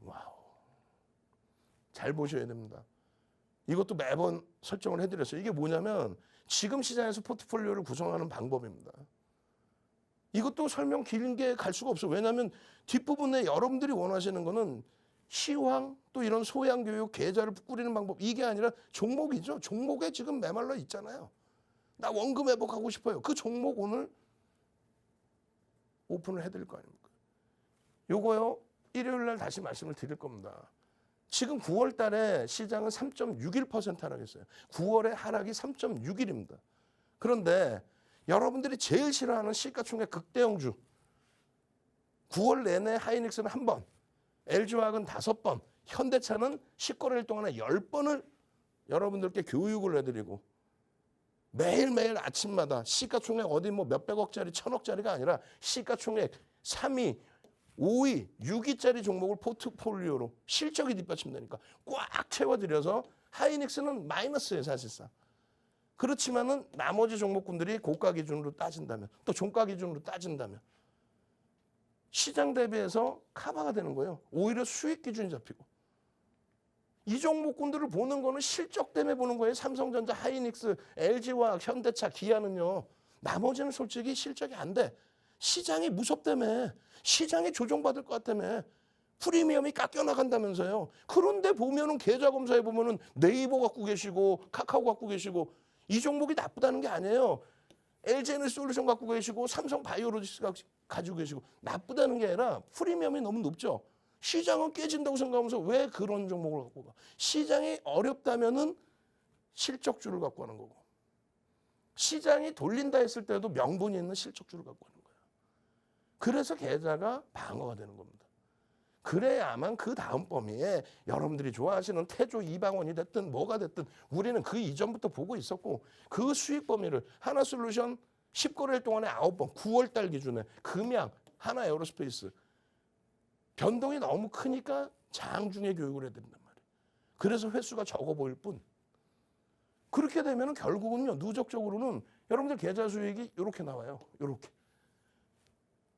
와우 잘 보셔야 됩니다. 이것도 매번 설정을 해드렸어요. 이게 뭐냐면 지금 시장에서 포트폴리오를 구성하는 방법입니다. 이것도 설명 긴 게 갈 수가 없어요. 왜냐하면 뒷부분에 여러분들이 원하시는 거는 시황 또 이런 소양 교육 계좌를 꾸리는 방법 이게 아니라 종목이죠. 종목에 지금 메말라 있잖아요. 나 원금 회복하고 싶어요. 그 종목 오늘 오픈을 해드릴 거 아닙니까? 요거요. 일요일 날 다시 말씀을 드릴 겁니다. 지금 9월 달에 시장은 3.61% 하락했어요. 9월에 하락이 3.61입니다. 그런데 여러분들이 제일 싫어하는 시가총액 극대형주 9월 내내 하이닉스는 1번, LG화학은 5번, 현대차는 10거래일 동안에 10번을 여러분들께 교육을 해드리고 매일매일 아침마다 시가총액 어디 뭐 몇백억짜리, 천억짜리가 아니라 시가총액 3위, 5위, 6위짜리 종목을 포트폴리오로 실적이 뒷받침되니까 꽉 채워드려서 하이닉스는 마이너스예요 사실상. 그렇지만은 나머지 종목군들이 고가 기준으로 따진다면 또 종가 기준으로 따진다면 시장 대비해서 커버가 되는 거예요. 오히려 수익 기준이 잡히고. 이 종목군들을 보는 거는 실적 때문에 보는 거예요. 삼성전자, 하이닉스, LG화학, 현대차, 기아는요. 나머지는 솔직히 실적이 안 돼. 시장이 무섭다며. 시장이 조정받을 것 같다며. 프리미엄이 깎여나간다면서요. 그런데 보면은 계좌검사에 보면은 네이버 갖고 계시고 카카오 갖고 계시고 이 종목이 나쁘다는 게 아니에요. LG에너지솔루션 갖고 계시고 삼성 바이오로직스 가지고 계시고 나쁘다는 게 아니라 프리미엄이 너무 높죠. 시장은 깨진다고 생각하면서 왜 그런 종목을 갖고 가? 시장이 어렵다면은 실적주를 갖고 가는 거고 시장이 돌린다 했을 때도 명분이 있는 실적주를 갖고 가는 거예요. 그래서 계좌가 방어가 되는 겁니다. 그래야만 그 다음 범위에 여러분들이 좋아하시는 태조 이방원이 됐든 뭐가 됐든 우리는 그 이전부터 보고 있었고 그 수익 범위를 하나솔루션 10거래일 동안에 9번 9월달 기준에 금양 하나에어로스페이스 변동이 너무 크니까 장중에 교육을 해드린단 말이에요. 그래서 횟수가 적어 보일 뿐. 그렇게 되면 결국은요 누적적으로는 여러분들 계좌 수익이 이렇게 나와요. 이렇게.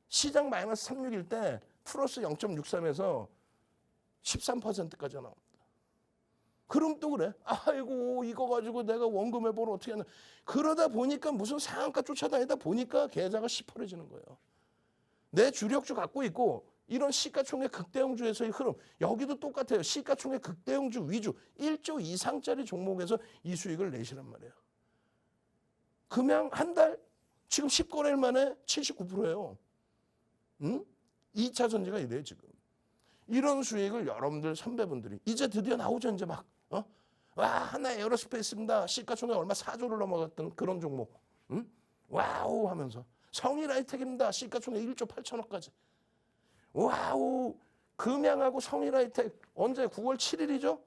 시장 마이너스 361일 때 플러스 0.63에서 13%까지 나옵니다. 그럼 또 그래. 아이고 이거 가지고 내가 원금 회복을 어떻게 하냐. 그러다 보니까 무슨 상한가 쫓아다니다 보니까 계좌가 시퍼래지는 거예요. 내 주력주 갖고 있고 이런 시가총액 극대형주에서의 흐름 여기도 똑같아요. 시가총액 극대형주 위주 1조 이상짜리 종목에서 이 수익을 내시란 말이에요. 금양 한 달 지금 10거래일 만에 79%예요. 응? 2차 전지가 이래요 지금. 이런 수익을 여러분들 선배분들이 이제 드디어 나오죠. 이제 막 와 하나 에어로스페이스입니다. 시가총액 얼마 4조를 넘어갔던 그런 종목. 응? 와우 하면서 성일하이텍입니다. 시가총액 1조 8천억까지. 와우 금양하고 성일하이텍 언제 9월 7일이죠?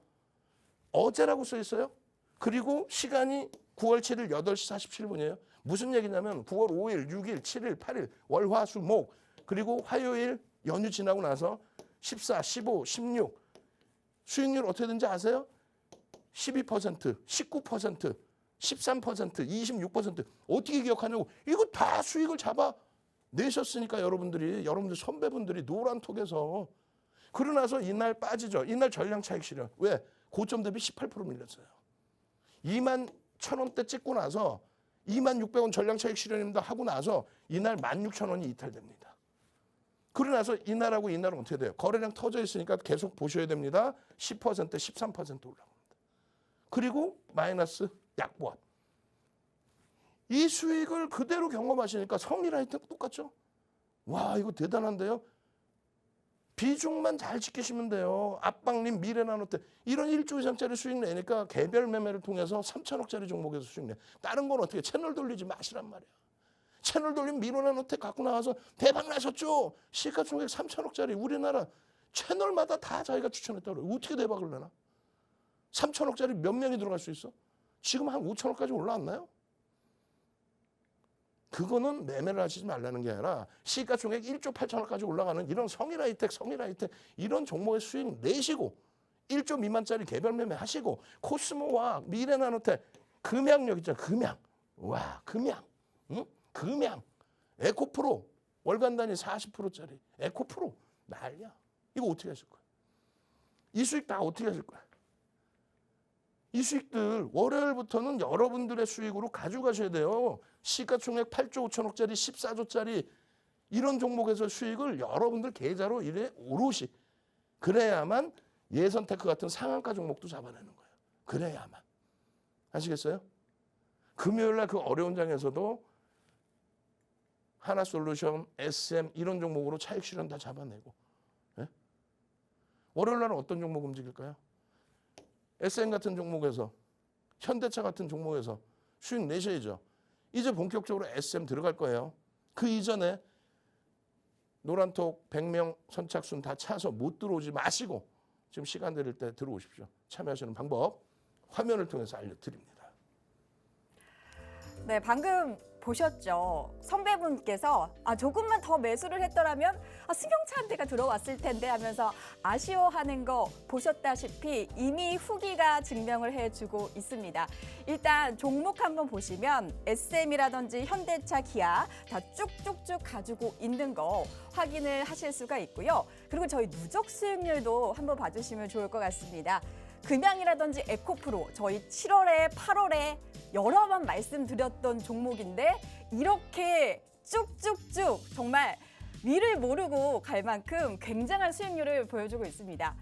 어제라고 써 있어요. 그리고 시간이 9월 7일 8시 47분이에요. 무슨 얘기냐면 9월 5일, 6일, 7일, 8일 월화수목 그리고 화요일 연휴 지나고 나서 14, 15, 16 수익률 어떻게 되는지 아세요? 12%, 19%, 13%, 26% 어떻게 기억하냐고. 이거 다 수익을 잡아 내셨으니까 여러분들 선배분들이 노란톡에서. 그러고 나서 이날 빠지죠. 이날 전량 차익 실현. 왜? 고점 대비 18% 밀렸어요. 2만 1,000원대 찍고 나서 2만 600원 전량 차익 실현입니다 하고 나서 이날 16,000원이 이탈됩니다. 그러고 나서 이날하고 이날은 어떻게 돼요? 거래량 터져 있으니까 계속 보셔야 됩니다. 10%, 13% 올라갑니다. 그리고 마이너스 약보합. 이 수익을 그대로 경험하시니까 성일하이텍 똑같죠? 와, 이거 대단한데요? 비중만 잘 지키시면 돼요. 압박님, 미래나노텍 이런 1조 이상짜리 수익 내니까 개별 매매를 통해서 3천억짜리 종목에서 수익 내. 다른 건 어떻게 채널 돌리지 마시란 말이야. 채널 돌리면 미래나노텍 갖고 나와서 대박 나셨죠? 시가총액 3천억짜리 우리나라 채널마다 다 자기가 추천했다고 그래요. 어떻게 대박을 내나? 3천억짜리 몇 명이 들어갈 수 있어? 지금 한 5천억까지 올라왔나요? 그거는 매매를 하시지 말라는 게 아니라 시가총액 1조 8천억까지 올라가는 이런 성일하이텍 이런 종목의 수익 내시고 1조 미만짜리 개별 매매 하시고 코스모와 미래나노텍 금양력 있잖아요. 금양. 와, 금양. 응? 금양. 에코프로 월간 단위 40%짜리 에코프로 난리야. 이거 어떻게 하실 거야? 이 수익 다 어떻게 하실 거야? 이 수익들 월요일부터는 여러분들의 수익으로 가져가셔야 돼요. 시가총액 8조 5천억짜리 14조짜리 이런 종목에서 수익을 여러분들 계좌로 이래 오롯이. 그래야만 예선테크 같은 상한가 종목도 잡아내는 거예요. 그래야만. 아시겠어요? 금요일날 그 어려운 장에서도 하나솔루션, SM 이런 종목으로 차익 실현 다 잡아내고. 예? 월요일날은 어떤 종목 움직일까요? SM 같은 종목에서 현대차 같은 종목에서 수익 내셔야죠. 이제 본격적으로 SM 들어갈 거예요. 그 이전에 노란톡 100명 선착순 다 차서 못 들어오지 마시고 지금 시간 되릴 때 들어오십시오. 참여하시는 방법 화면을 통해서 알려드립니다. 네, 방금 보셨죠? 선배분께서 조금만 더 매수를 했더라면 승용차 한 대가 들어왔을 텐데 하면서 아쉬워하는 거 보셨다시피 이미 후기가 증명을 해주고 있습니다. 일단 종목 한번 보시면 SM이라든지 현대차, 기아 다 쭉쭉쭉 가지고 있는 거 확인을 하실 수가 있고요. 그리고 저희 누적 수익률도 한번 봐주시면 좋을 것 같습니다. 금양이라든지 에코프로 저희 7월에 8월에 여러 번 말씀드렸던 종목인데 이렇게 쭉쭉쭉 정말 위를 모르고 갈 만큼 굉장한 수익률을 보여주고 있습니다.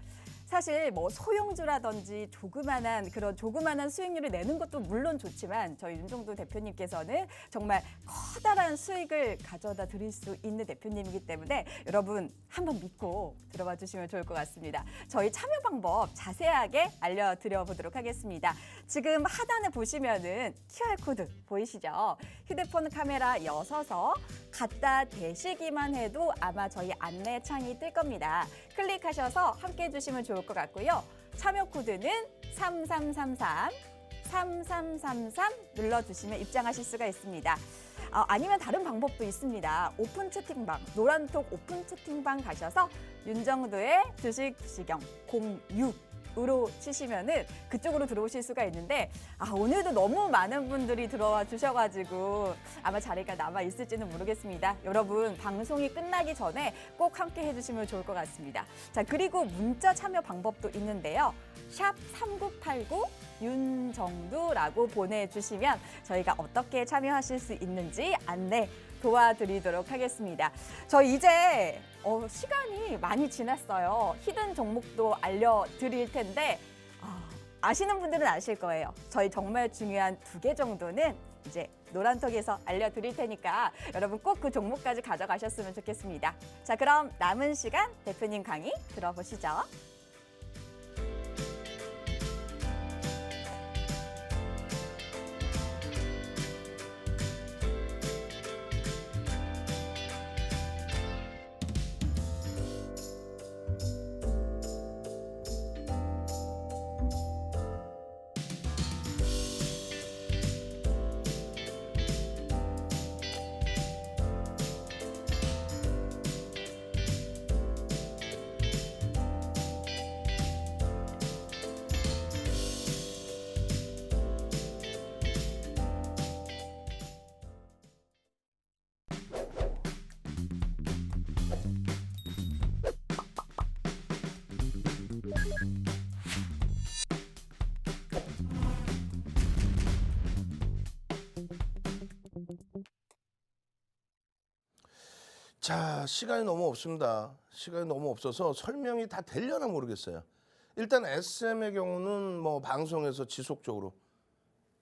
사실 뭐 소형주라든지 조그만한 수익률을 내는 것도 물론 좋지만 저희 윤종도 대표님께서는 정말 커다란 수익을 가져다 드릴 수 있는 대표님이기 때문에 여러분 한번 믿고 들어봐 주시면 좋을 것 같습니다. 저희 참여 방법 자세하게 알려드려 보도록 하겠습니다. 지금 하단에 보시면은 QR코드 보이시죠? 휴대폰 카메라 여셔서 갖다 대시기만 해도 아마 저희 안내창이 뜰 겁니다. 클릭하셔서 함께 해주시면 좋을 것 같고요. 참여 코드는 3333 눌러주시면 입장하실 수가 있습니다. 아니면 다른 방법도 있습니다. 오픈 채팅방, 노란톡 오픈 채팅방 가셔서 윤정도의 주식시경 06으로 치시면은 그쪽으로 들어오실 수가 있는데 오늘도 너무 많은 분들이 들어와 주셔가지고 아마 자리가 남아 있을지는 모르겠습니다. 여러분 방송이 끝나기 전에 꼭 함께 해주시면 좋을 것 같습니다. 자, 그리고 문자 참여 방법도 있는데요. 샵 3989 윤정두라고 보내주시면 저희가 어떻게 참여하실 수 있는지 안내 도와드리도록 하겠습니다. 저 이제 시간이 많이 지났어요. 히든 종목도 알려드릴 텐데 아시는 분들은 아실 거예요. 저희 정말 중요한 2개 정도는 이제 노란톡에서 알려드릴 테니까 여러분 꼭 그 종목까지 가져가셨으면 좋겠습니다. 자, 그럼 남은 시간 대표님 강의 들어보시죠. 자, 시간이 너무 없습니다. 시간이 너무 없어서 설명이 다 되려나 모르겠어요. 일단 SM의 경우는 뭐 방송에서 지속적으로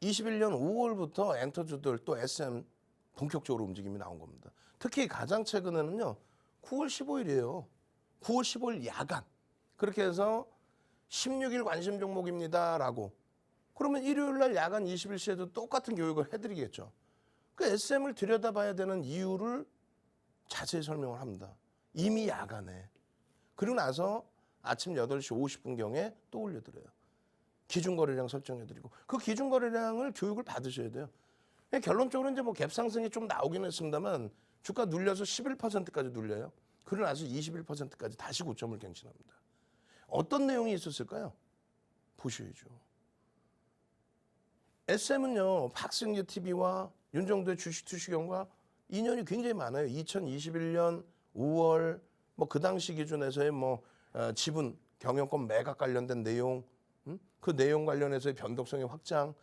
21년 5월부터 엔터주들 또 SM 본격적으로 움직임이 나온 겁니다. 특히 가장 최근에는요. 9월 15일이에요. 9월 15일 야간. 그렇게 해서 16일 관심 종목입니다라고. 그러면 일요일 날 야간 21시에도 똑같은 교육을 해드리겠죠. 그 SM을 들여다봐야 되는 이유를 자세히 설명을 합니다. 이미 야간에. 그리고 나서 아침 8시 50분경에 또 올려드려요. 기준거래량 설정해드리고 그 기준거래량을 교육을 받으셔야 돼요. 결론적으로 이제 뭐 갭 상승이 좀 나오긴 했습니다만 주가 눌려서 11%까지 눌려요. 그러고 나서 21%까지 다시 고점을 갱신합니다. 어떤 내용이 있었을까요? 보셔야죠. SM은요. 박승규 TV와 윤정도의 주식 투시경과 인연이 굉장히 많아요. 2021년 5월 뭐 그 당시 기준에서의 뭐 지분 경영권 매각 관련된 내용, 그 내용 관련해서의 변동성의 확장,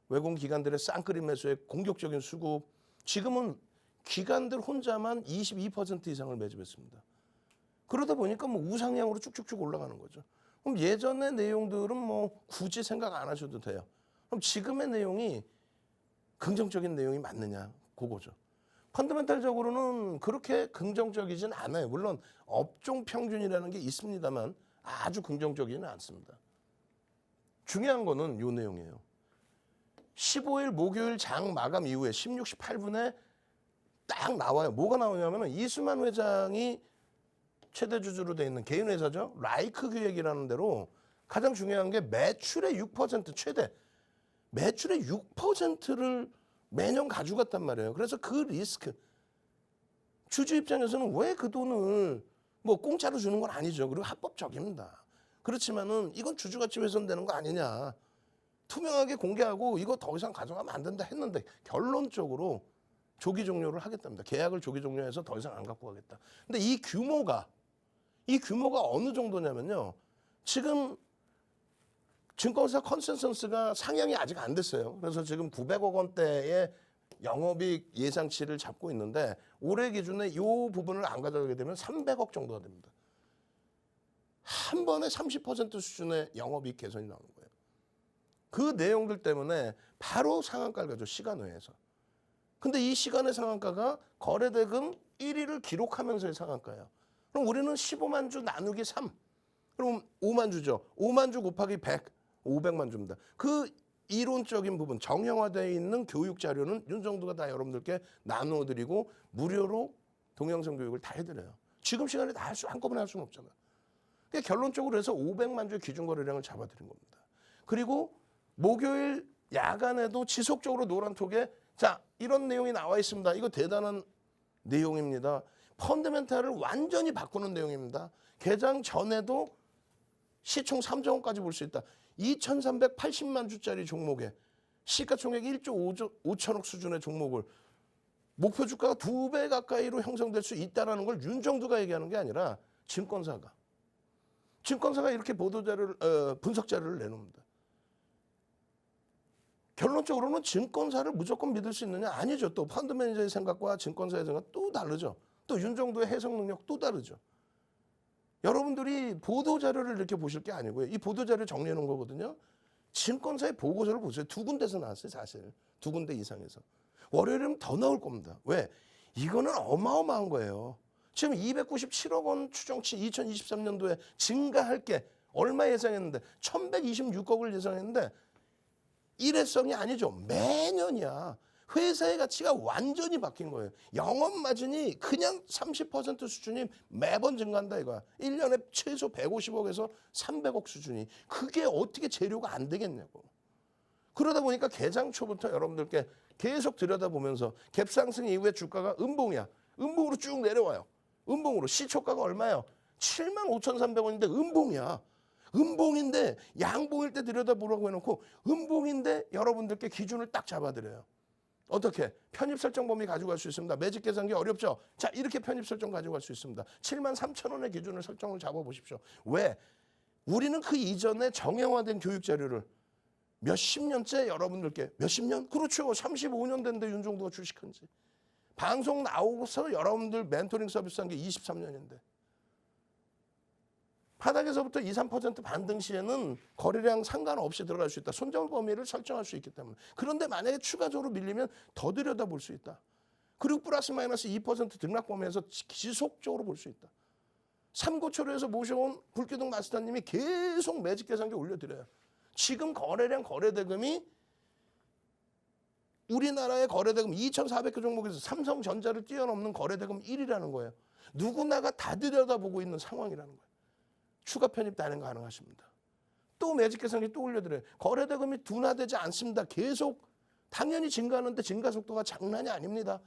외국 기관들의 쌍끌이 매수의 공격적인 수급, 지금은 기관들 혼자만 22% 이상을 매집했습니다. 그러다 보니까 뭐 우상향으로 쭉쭉쭉 올라가는 거죠. 그럼 예전의 내용들은 뭐 굳이 생각 안 하셔도 돼요. 그럼 지금의 내용이 긍정적인 내용이 맞느냐, 그거죠. 펀더멘탈적으로는 그렇게 긍정적이진 않아요. 물론 업종 평균이라는 게 있습니다만 아주 긍정적이지는 않습니다. 중요한 거는 이 내용이에요. 15일 목요일 장 마감 이후에 16시 8분에 딱 나와요. 뭐가 나오냐면 이수만 회장이 최대 주주로 돼 있는 개인 회사죠. 라이크 기획이라는 데로 가장 중요한 게 매출의 6% 최대 매출의 6%를 매년 가져갔단 말이에요. 그래서 그 리스크 주주 입장에서는 왜 그 돈을 뭐 공짜로 주는 건 아니죠. 그리고 합법적입니다. 그렇지만은 이건 주주가치 훼손되는 거 아니냐. 투명하게 공개하고 이거 더 이상 가져가면 안 된다 했는데 결론적으로 조기 종료를 하겠답니다. 계약을 조기 종료해서 더 이상 안 갖고 가겠다. 근데 이 규모가 어느 정도냐면요. 지금 증권사 컨센서스가 상향이 아직 안 됐어요. 그래서 지금 900억 원대의 영업이익 예상치를 잡고 있는데 올해 기준에 이 부분을 안 가져가게 되면 300억 정도가 됩니다. 한 번에 30% 수준의 영업이익 개선이 나오는 거예요. 그 내용들 때문에 바로 상한가를 가죠. 시간 외에서. 근데 이 시간의 상한가가 거래대금 1위를 기록하면서의 상한가예요. 그럼 우리는 15만 주 나누기 3. 그럼 5만 주죠. 5만 주 곱하기 100. 500만 주입니다. 그 이론적인 부분, 정형화되어 있는 교육 자료는 윤정도가 다 여러분들께 나누어드리고 무료로 동영상 교육을 다 해드려요. 지금 시간에 다 한꺼번에 할 수는 없잖아요. 그러니까 결론적으로 해서 500만 주의 기준거래량을 잡아드린 겁니다. 그리고 목요일 야간에도 지속적으로 노란톡에 자 이런 내용이 나와 있습니다. 이거 대단한 내용입니다. 펀더멘탈을 완전히 바꾸는 내용입니다. 개장 전에도 시총 3조 원까지 볼 수 있다. 2,380만 주짜리 종목에 시가총액 1조 5천억 수준의 종목을 목표 주가가 2배 가까이로 형성될 수 있다는 걸 윤정두가 얘기하는 게 아니라 증권사가 이렇게 보도자료를 분석자료를 내놓습니다. 결론적으로는 증권사를 무조건 믿을 수 있느냐? 아니죠. 또 펀드 매니저의 생각과 증권사의 생각 또 다르죠. 또 윤정두의 해석 능력 또 다르죠. 여러분들이 보도자료를 이렇게 보실 게 아니고요. 이 보도자료 정리해 놓은 거거든요. 증권사의 보고서를 보세요. 2군데서 나왔어요. 사실. 2군데 이상에서. 월요일이면 더 나올 겁니다. 왜? 이거는 어마어마한 거예요. 지금 297억 원 추정치 2023년도에 증가할 게 얼마 예상했는데 1126억을 예상했는데 일회성이 아니죠. 매년이야. 회사의 가치가 완전히 바뀐 거예요. 영업마진이 그냥 30% 수준이 매번 증가한다 이거야. 1년에 최소 150억에서 300억 수준이. 그게 어떻게 재료가 안 되겠냐고. 그러다 보니까 개장 초부터 여러분들께 계속 들여다보면서 갭상승 이후에 주가가 음봉이야. 음봉으로 쭉 내려와요. 음봉으로. 시초가가 얼마예요? 75,300원인데 음봉이야. 음봉인데 양봉일 때 들여다보라고 해놓고 음봉인데 여러분들께 기준을 딱 잡아드려요. 어떻게? 편입 설정 범위 가져갈 수 있습니다. 매직 계산기 어렵죠? 자, 이렇게 편입 설정 가져갈 수 있습니다. 73,000원의 기준을 설정을 잡아보십시오. 왜? 우리는 그 이전에 정형화된 교육 자료를 몇십 년째 여러분들께 몇십 년? 그렇죠. 35년 됐는데 윤정도가 주식한 지. 방송 나오고서 여러분들 멘토링 서비스 한 게 23년인데 바닥에서부터 2, 3% 반등 시에는 거래량 상관없이 들어갈 수 있다. 손절 범위를 설정할 수 있기 때문에. 그런데 만약에 추가적으로 밀리면 더 들여다볼 수 있다. 그리고 플러스 마이너스 2% 등락 범위에서 지속적으로 볼 수 있다. 삼고초려에서 모셔온 불기둥 마스터님이 계속 매직 계산기 올려드려요. 지금 거래량 거래대금이 우리나라의 거래대금 2,400개 종목에서 삼성전자를 뛰어넘는 거래대금 1위라는 거예요. 누구나가 다 들여다보고 있는 상황이라는 거예요. 추가 편입 단행 가능하십니다. 또 매직 계산기 또 올려드려요. 거래대금이 둔화되지 않습니다. 계속 당연히 증가하는데 증가 속도가 장난이 아닙니다.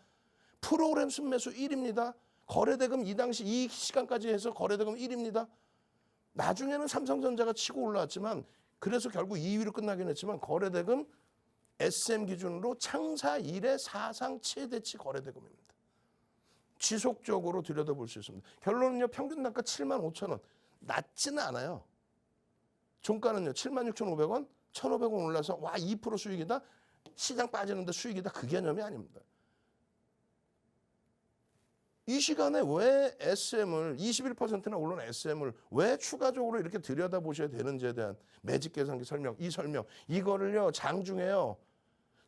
프로그램 순매수 1위입니다. 거래대금 이 당시 이 시간까지 해서 거래대금 1위입니다. 나중에는 삼성전자가 치고 올라왔지만 그래서 결국 2위로 끝나긴 했지만 거래대금 SM 기준으로 창사 이래 사상 최대치 거래대금입니다. 지속적으로 들여다볼 수 있습니다. 결론은요. 평균 단가 75,000원. 낮지는 않아요. 종가는요. 76,500원, 1,500원 올라서 와 2% 수익이다. 시장 빠지는데 수익이다. 그 개념이 아닙니다. 이 시간에 왜 SM을 21%나 오른 SM을 왜 추가적으로 이렇게 들여다보셔야 되는지에 대한 매직 계산기 설명, 이 설명 이거를요. 장중에요.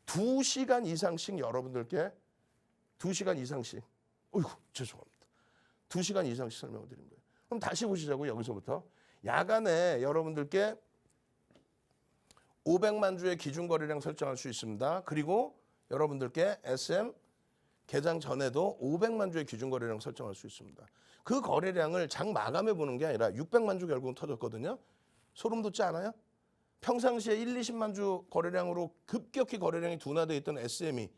2시간 이상씩 여러분들께 2시간 이상씩 어이구 죄송합니다. 2시간 이상씩 설명을 드린 거예요. 그럼 다시 보시자고 여기서부터 야간에 여러분들께 500만 주의 기준 거래량 설정할 수 있습니다. 그리고 여러분들께 SM 개장 전에도 500만 주의 기준 거래량 설정할 수 있습니다. 그 거래량을 장 마감해 보는 게 아니라 600만 주 결국은 터졌거든요. 소름 돋지 않아요? 평상시에 1, 20만 주 거래량으로 급격히 거래량이 둔화되어 있던 SM이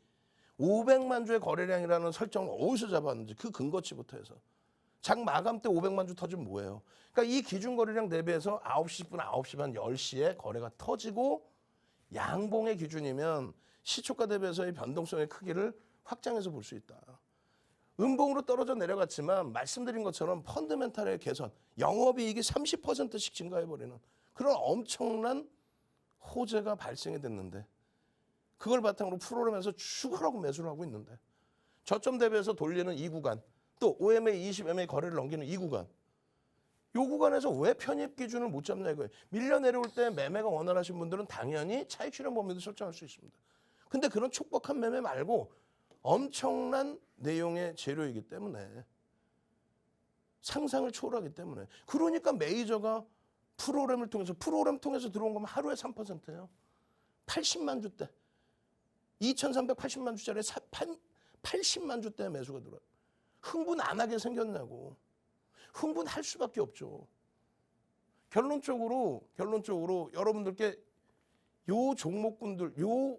500만 주의 거래량이라는 설정을 어디서 잡았는지 그 근거치부터 해서 장 마감 때 500만 주 터지면 뭐예요? 그러니까 이 기준 거래량 대비해서 9시 10분, 9시 반, 10시에 거래가 터지고 양봉의 기준이면 시초가 대비해서의 변동성의 크기를 확장해서 볼 수 있다. 음봉으로 떨어져 내려갔지만 말씀드린 것처럼 펀더멘탈의 개선, 영업이익이 30%씩 증가해버리는 그런 엄청난 호재가 발생이 됐는데 그걸 바탕으로 프로그램에서 죽으라고 매수를 하고 있는데 저점 대비해서 돌리는 이 구간 또 OMA, 20MA 거래를 넘기는 이 구간 이 구간에서 왜 편입 기준을 못 잡냐 이거예요. 밀려 내려올 때 매매가 원활하신 분들은 당연히 차익 실현 범위도 설정할 수 있습니다. 근데 그런 촉박한 매매 말고 엄청난 내용의 재료이기 때문에 상상을 초월하기 때문에 그러니까 메이저가 프로그램을 통해서 들어온 거면 하루에 3%예요. 80만 주대 2,380만 주짜리 80만 주대 매수가 들어요. 흥분 안 하게 생겼냐고. 흥분할 수밖에 없죠. 결론적으로 여러분들께 요 종목군들 요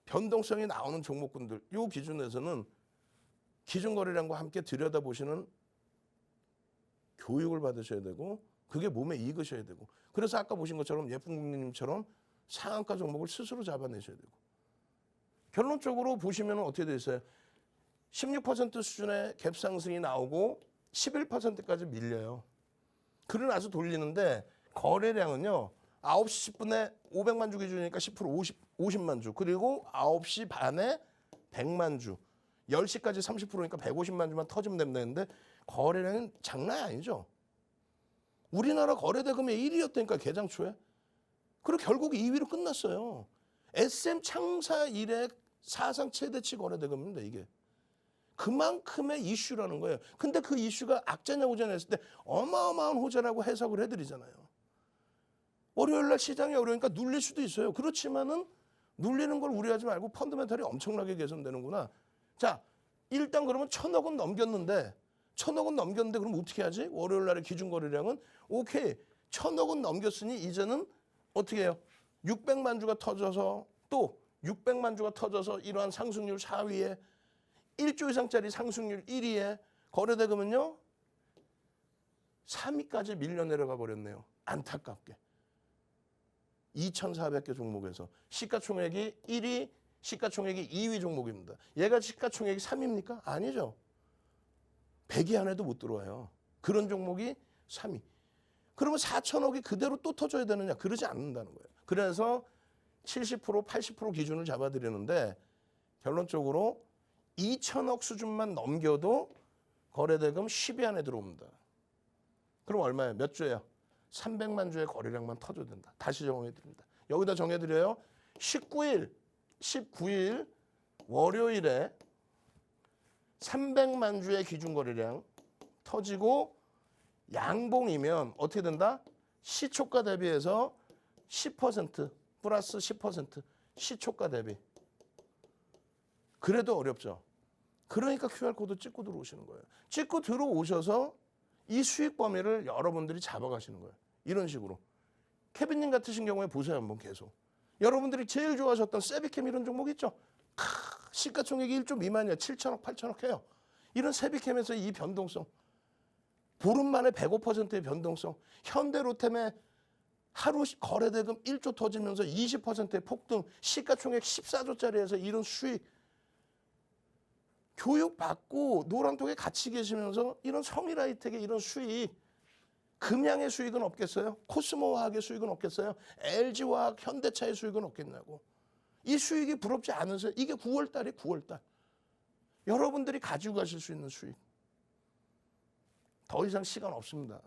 변동성이 나오는 종목군들 요 기준에서는 기준 거래량과 함께 들여다보시는 교육을 받으셔야 되고 그게 몸에 익으셔야 되고 그래서 아까 보신 것처럼 예쁜 국민님처럼 상한가 종목을 스스로 잡아내셔야 되고 결론적으로 보시면 어떻게 돼 있어요? 16% 수준의 갭 상승이 나오고 11%까지 밀려요. 그러고 나서 돌리는데 거래량은요. 9시 10분에 500만 주 기준이니까 10% 50만 주 그리고 9시 반에 100만 주 10시까지 30%니까 150만 주만 터지면 된다는데 거래량은 장난이 아니죠. 우리나라 거래대금의 1위였다니까 개장 초에. 그리고 결국 2위로 끝났어요. SM 창사 이래 사상 최대치 거래대금입니다. 이게. 그만큼의 이슈라는 거예요. 근데 그 이슈가 악재냐 호재냐 했을 때 어마어마한 호재라고 해석을 해드리잖아요. 월요일날 시장이 어려우니까 눌릴 수도 있어요. 그렇지만은 눌리는 걸 우려하지 말고 펀더멘탈이 엄청나게 개선되는구나. 자, 일단 그러면 1,000억은 넘겼는데 그럼 어떻게 하지? 월요일날의 기준 거래량은 오케이 1,000억은 넘겼으니 이제는 어떻게 해요? 600만 주가 터져서 또 600만 주가 터져서 이러한 상승률 4위에 1조 이상짜리 상승률 1위에 거래대금은요 3위까지 밀려 내려가 버렸네요. 안타깝게. 2,400개 종목에서 시가총액이 1위, 시가총액이 2위 종목입니다. 얘가 시가총액이 3위입니까? 아니죠. 100위 안에도 못 들어와요. 그런 종목이 3위. 그러면 4천억이 그대로 또 터져야 되느냐? 그러지 않는다는 거예요. 그래서 70%, 80% 기준을 잡아드리는데 결론적으로 2천억 수준만 넘겨도 거래대금 10위 안에 들어옵니다. 그럼 얼마예요? 몇 주예요? 300만 주의 거래량만 터져도 된다. 다시 정해드립니다. 여기다 정해드려요. 19일 월요일에 300만 주의 기준 거래량 터지고 양봉이면 어떻게 된다? 시초가 대비해서 10% 플러스 10% 시초가 대비. 그래도 어렵죠. 그러니까 QR코드 찍고 들어오시는 거예요. 찍고 들어오셔서 이 수익 범위를 여러분들이 잡아가시는 거예요. 이런 식으로. 케빈님 같으신 경우에 보세요. 한번 계속. 여러분들이 제일 좋아하셨던 세비캠 이런 종목 있죠? 시가총액이 1조 미만이야. 7천억, 8천억 해요. 이런 세비캠에서 이 변동성. 보름 만에 105%의 변동성. 현대로템의 하루 거래대금 1조 터지면서 20%의 폭등. 시가총액 14조짜리에서 이런 수익. 교육받고 노란통에 같이 계시면서 이런 성일하이텍의 이런 수익. 금양의 수익은 없겠어요? 코스모화학의 수익은 없겠어요? LG화학, 현대차의 수익은 없겠냐고. 이 수익이 부럽지 않으세요? 이게 9월달에 9월달. 여러분들이 가지고 가실 수 있는 수익. 더 이상 시간 없습니다.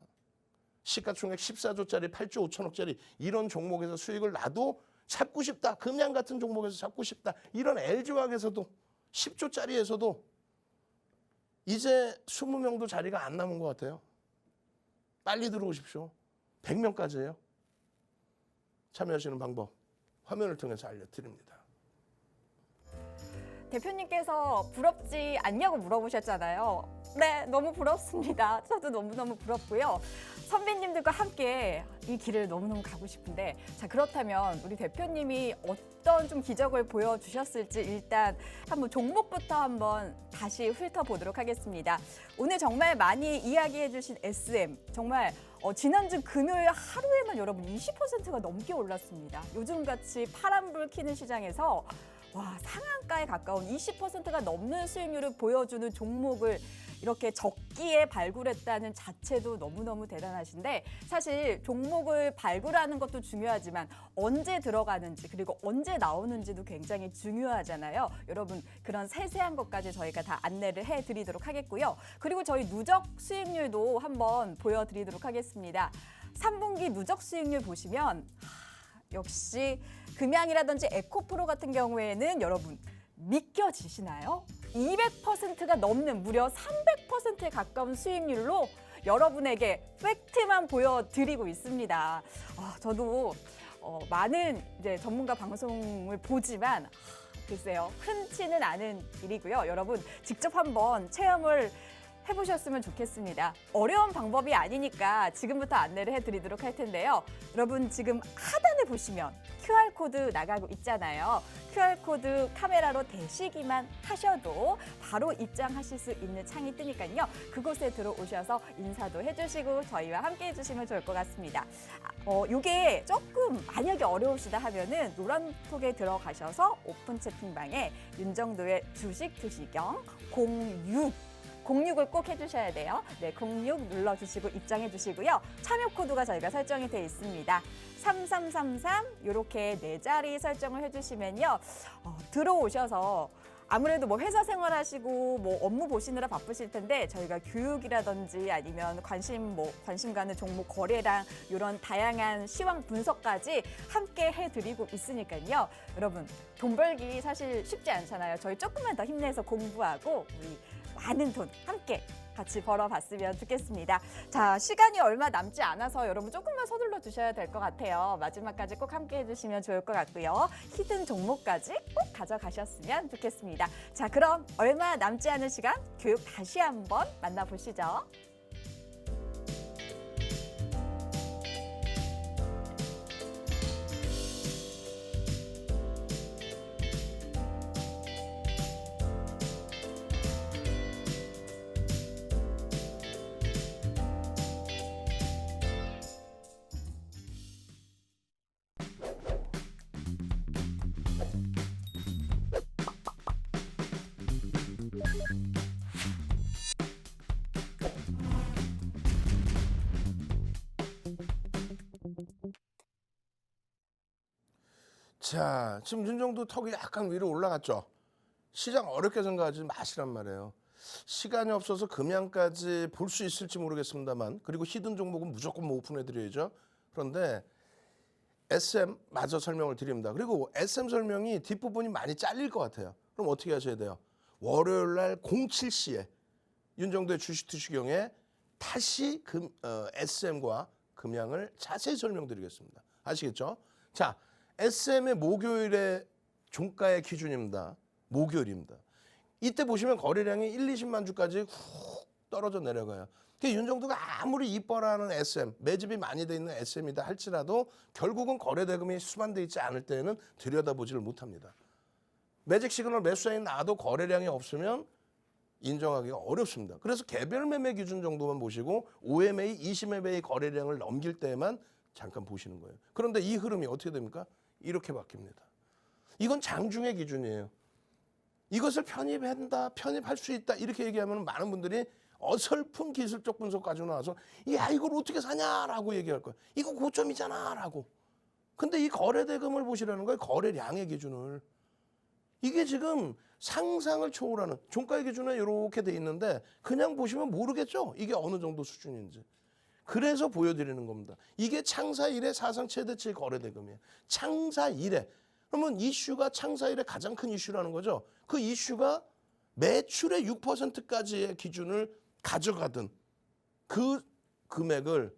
시가총액 14조짜리, 8조 5천억짜리 이런 종목에서 수익을 나도 잡고 싶다. 금양 같은 종목에서 잡고 싶다. 이런 LG화학에서도 10조짜리에서도 이제 20명도 자리가 안 남은 것 같아요. 빨리 들어오십시오. 100명까지예요. 참여하시는 방법 화면을 통해서 알려드립니다. 대표님께서 부럽지 않냐고 물어보셨잖아요. 네, 너무 부럽습니다. 저도 너무너무 부럽고요. 선배님들과 함께 이 길을 너무너무 가고 싶은데, 자, 그렇다면 우리 대표님이 어떤 좀 기적을 보여주셨을지 일단 한번 종목부터 한번 다시 훑어보도록 하겠습니다. 오늘 정말 많이 이야기해 주신 SM, 정말 지난주 금요일 하루에만 여러분 20%가 넘게 올랐습니다. 요즘같이 파란불 켜는 시장에서 와, 상한가에 가까운 20%가 넘는 수익률을 보여주는 종목을 이렇게 적기에 발굴했다는 자체도 너무너무 대단하신데, 사실 종목을 발굴하는 것도 중요하지만 언제 들어가는지 그리고 언제 나오는지도 굉장히 중요하잖아요. 여러분, 그런 세세한 것까지 저희가 다 안내를 해드리도록 하겠고요. 그리고 저희 누적 수익률도 한번 보여드리도록 하겠습니다. 3분기 누적 수익률 보시면 역시 금양이라든지 에코프로 같은 경우에는 여러분 믿겨지시나요? 200%가 넘는 무려 300%에 가까운 수익률로 여러분에게 팩트만 보여드리고 있습니다. 저도 많은 이제 전문가 방송을 보지만 글쎄요, 흔치는 않은 일이고요. 여러분 직접 한번 체험을 해보셨으면 좋겠습니다. 어려운 방법이 아니니까 지금부터 안내를 해드리도록 할 텐데요. 여러분 지금 하단에 보시면 QR코드 나가고 있잖아요. QR코드 카메라로 대시기만 하셔도 바로 입장하실 수 있는 창이 뜨니까요. 그곳에 들어오셔서 인사도 해주시고 저희와 함께 해주시면 좋을 것 같습니다. 이게 조금 만약에 어려우시다 하면은 노란톡에 들어가셔서 오픈 채팅방에 윤정도의 주식 투시경 06을 꼭 해주셔야 돼요. 네, 06 눌러주시고 입장해주시고요. 참여 코드가 저희가 설정이 되어 있습니다. 3333 이렇게 4자리 설정을 해주시면요. 들어오셔서 아무래도 뭐 회사 생활하시고 뭐 업무 보시느라 바쁘실 텐데 저희가 교육이라든지 아니면 관심 가는 종목 거래량 이런 다양한 시황 분석까지 함께 해드리고 있으니까요. 여러분 돈 벌기 사실 쉽지 않잖아요. 저희 조금만 더 힘내서 공부하고 우리 많은 돈 함께 같이 벌어봤으면 좋겠습니다. 자, 시간이 얼마 남지 않아서 여러분 조금만 서둘러 주셔야 될 것 같아요. 마지막까지 꼭 함께 해주시면 좋을 것 같고요. 히든 종목까지 꼭 가져가셨으면 좋겠습니다. 자, 그럼 얼마 남지 않은 시간 교육 다시 한번 만나보시죠. 자, 지금 윤정도 턱이 약간 위로 올라갔죠. 시장 어렵게 생각하지 마시란 말이에요. 시간이 없어서 금양까지 볼 수 있을지 모르겠습니다만, 그리고 히든 종목은 무조건 뭐 오픈해드려야죠. 그런데 SM 마저 설명을 드립니다. 그리고 SM 설명이 뒷부분이 많이 잘릴 것 같아요. 그럼 어떻게 하셔야 돼요? 월요일 날 07시에 윤정도의 주식투시경에 다시 SM과 금양을 자세히 설명드리겠습니다. 아시겠죠? 자, SM의 목요일의 종가의 기준입니다. 목요일입니다. 이때 보시면 거래량이 1, 20만 주까지 훅 떨어져 내려가요. 윤정도가 아무리 이뻐라는 SM, 매집이 많이 돼 있는 SM이다 할지라도 결국은 거래대금이 수반돼 있지 않을 때는 들여다보지를 못합니다. 매직 시그널 매수사인 나도 거래량이 없으면 인정하기가 어렵습니다. 그래서 개별 매매 기준 정도만 보시고 OMA, 20매매의 거래량을 넘길 때만 잠깐 보시는 거예요. 그런데 이 흐름이 어떻게 됩니까? 이렇게 바뀝니다. 이건 장중의 기준이에요. 이것을 편입한다, 편입할 수 있다 이렇게 얘기하면 많은 분들이 어설픈 기술적 분석 가지고 나와서 야 이걸 어떻게 사냐라고 얘기할 거예요. 이거 고점이잖아 라고. 근데 이 거래대금을 보시라는 거예요. 거래량의 기준을. 이게 지금 상상을 초월하는 종가의 기준에 이렇게 돼 있는데 그냥 보시면 모르겠죠. 이게 어느 정도 수준인지. 그래서 보여드리는 겁니다. 이게 창사 이래 사상 최대치 거래대금이에요. 창사 이래. 그러면 이슈가 창사 이래 가장 큰 이슈라는 거죠. 그 이슈가 매출의 6%까지의 기준을 가져가던 그 금액을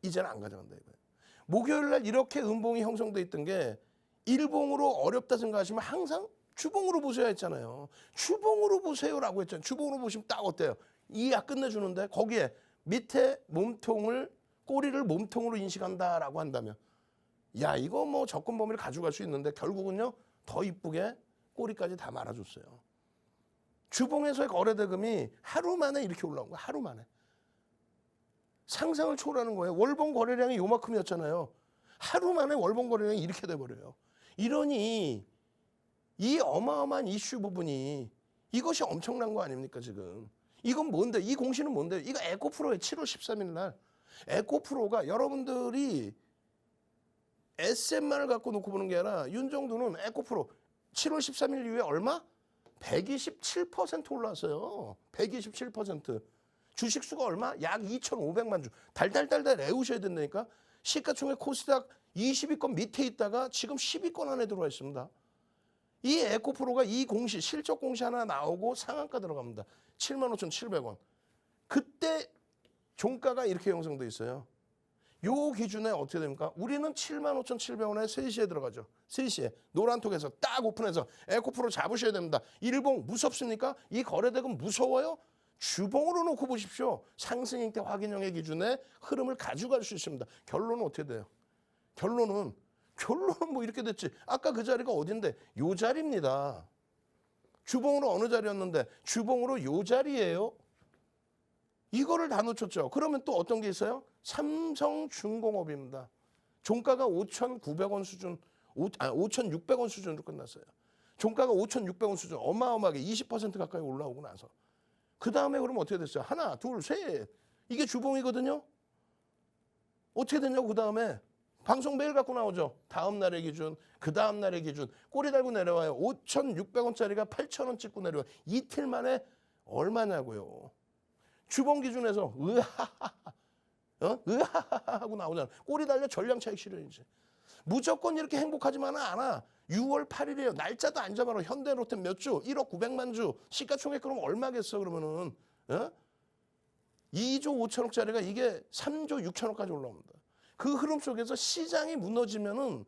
이제는 안 가져간다 이거예요. 목요일 날 이렇게 음봉이 형성돼 있던 게 일봉으로 어렵다 생각하시면 항상 주봉으로 보셔야 했잖아요. 주봉으로 보세요라고 했잖아요. 주봉으로 보시면 딱 어때요? 이야 끝내주는데 거기에 밑에 몸통을 꼬리를 몸통으로 인식한다라고 한다면 야 이거 뭐 접근 범위를 가져갈 수 있는데 결국은요 더 이쁘게 꼬리까지 다 말아줬어요. 주봉에서의 거래대금이 하루 만에 이렇게 올라온 거예요. 하루 만에. 상상을 초월하는 거예요. 월봉 거래량이 요만큼이었잖아요. 하루 만에 월봉 거래량이 이렇게 돼버려요. 이러니 이 어마어마한 이슈 부분이 이것이 엄청난 거 아닙니까 지금. 이건 뭔데? 이 공시는 뭔데? 이거 에코프로의 7월 13일 날. 에코프로가 여러분들이 SM만을 갖고 놓고 보는 게 아니라 윤정도는 에코프로 7월 13일 이후에 얼마? 127% 올랐어요. 127%. 주식수가 얼마? 약 2,500만 주. 달달달달 애우셔야 된다니까. 시가총액 코스닥 20위권 밑에 있다가 지금 10위권 안에 들어와 있습니다. 이 에코프로가 이 공시, 실적 공시 하나 나오고 상한가 들어갑니다. 75,700원. 그때 종가가 이렇게 형성돼 있어요. 요 기준에 어떻게 됩니까? 우리는 75,700원에 3시에 들어가죠. 3시에 노란톡에서 딱 오픈해서 에코프로 잡으셔야 됩니다. 일봉 무섭습니까? 이 거래대금 무서워요? 주봉으로 놓고 보십시오. 상승일 때 확인형의 기준에 흐름을 가져갈 수 있습니다. 결론은 어떻게 돼요? 결론은 뭐 이렇게 됐지. 아까 그 자리가 어딘데? 요 자리입니다. 주봉으로 어느 자리였는데 주봉으로 요 자리예요. 이거를 다 놓쳤죠. 그러면 또 어떤 게 있어요? 삼성중공업입니다. 종가가 5,900원 수준, 5,600원 수준으로 끝났어요. 종가가 5,600원 수준, 어마어마하게 20% 가까이 올라오고 나서. 그 다음에 그러면 어떻게 됐어요? 하나, 둘, 셋. 이게 주봉이거든요. 어떻게 됐냐고 그 다음에. 방송 매일 갖고 나오죠. 다음 날의 기준, 그 다음 날의 기준. 꼬리 달고 내려와요. 5,600원짜리가 8,000원 찍고 내려와요. 이틀 만에 얼마냐고요. 주봉 기준에서 으하하하 하고 나오잖아. 꼬리 달려 전량 차익 실현이지. 무조건 이렇게 행복하지만은 않아. 6월 8일이에요. 날짜도 안 잡아라. 현대로템 몇 주? 1억 900만 주. 시가총액 그럼 얼마겠어 그러면은. 2조 5천억짜리가 이게 3조 6천억까지 올라옵니다. 그 흐름 속에서 시장이 무너지면은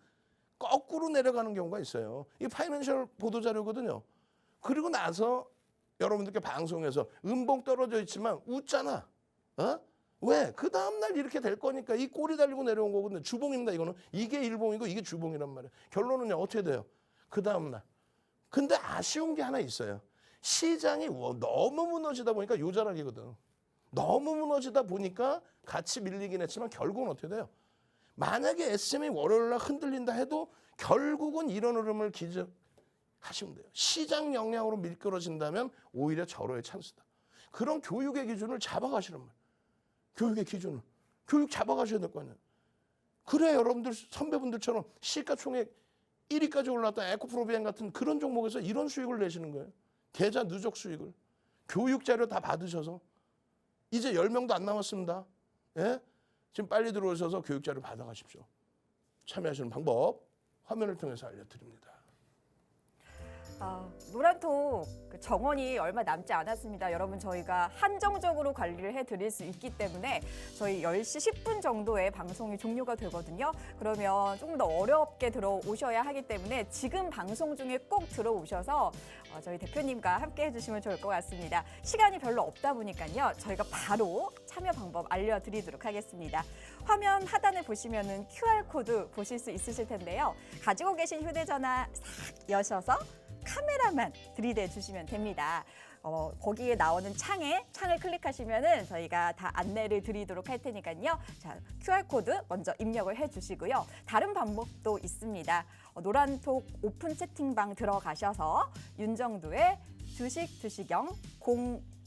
거꾸로 내려가는 경우가 있어요. 이 파이낸셜 보도자료거든요. 그리고 나서 여러분들께 방송에서 음봉 떨어져 있지만 웃잖아. 왜? 그 다음날 이렇게 될 거니까 이 꼬리 달리고 내려온 거거든요. 주봉입니다. 이거는. 이게 일봉이고 이게 주봉이란 말이에요. 결론은요. 어떻게 돼요? 그 다음날. 근데 아쉬운 게 하나 있어요. 시장이 너무 무너지다 보니까 요자락이거든. 너무 무너지다 보니까 같이 밀리긴 했지만 결국은 어떻게 돼요? 만약에 SM이 월요일날 흔들린다 해도 결국은 이런 흐름을 하시면 돼요. 시장 영향으로 미끄러진다면 오히려 절호의 찬스다. 그런 교육의 기준을 잡아가시란 말이에요. 교육의 기준을. 교육 잡아가셔야 될 거 아니에요. 그래야 여러분들 선배분들처럼 시가총액 1위까지 올랐던 에코프로비엔 같은 그런 종목에서 이런 수익을 내시는 거예요. 계좌 누적 수익을 교육 자료 다 받으셔서 이제 10명도 안 남았습니다. 예? 지금 빨리 들어오셔서 교육 자료 받아가십시오. 참여하시는 방법 화면을 통해서 알려드립니다. 노란톡 정원이 얼마 남지 않았습니다. 여러분 저희가 한정적으로 관리를 해드릴 수 있기 때문에 저희 10시 10분 정도에 방송이 종료가 되거든요. 그러면 조금 더 어렵게 들어오셔야 하기 때문에 지금 방송 중에 꼭 들어오셔서 저희 대표님과 함께 해주시면 좋을 것 같습니다. 시간이 별로 없다 보니까요. 저희가 바로 참여 방법 알려드리도록 하겠습니다. 화면 하단에 보시면은 QR코드 보실 수 있으실 텐데요. 가지고 계신 휴대전화 싹 여셔서 카메라만 들이대 주시면 됩니다. 거기에 나오는 창을 클릭하시면은 저희가 다 안내를 드리도록 할 테니까요. 자, QR코드 먼저 입력을 해주시고요. 다른 방법도 있습니다. 노란톡 오픈 채팅방 들어가셔서 윤정두의 주식투시경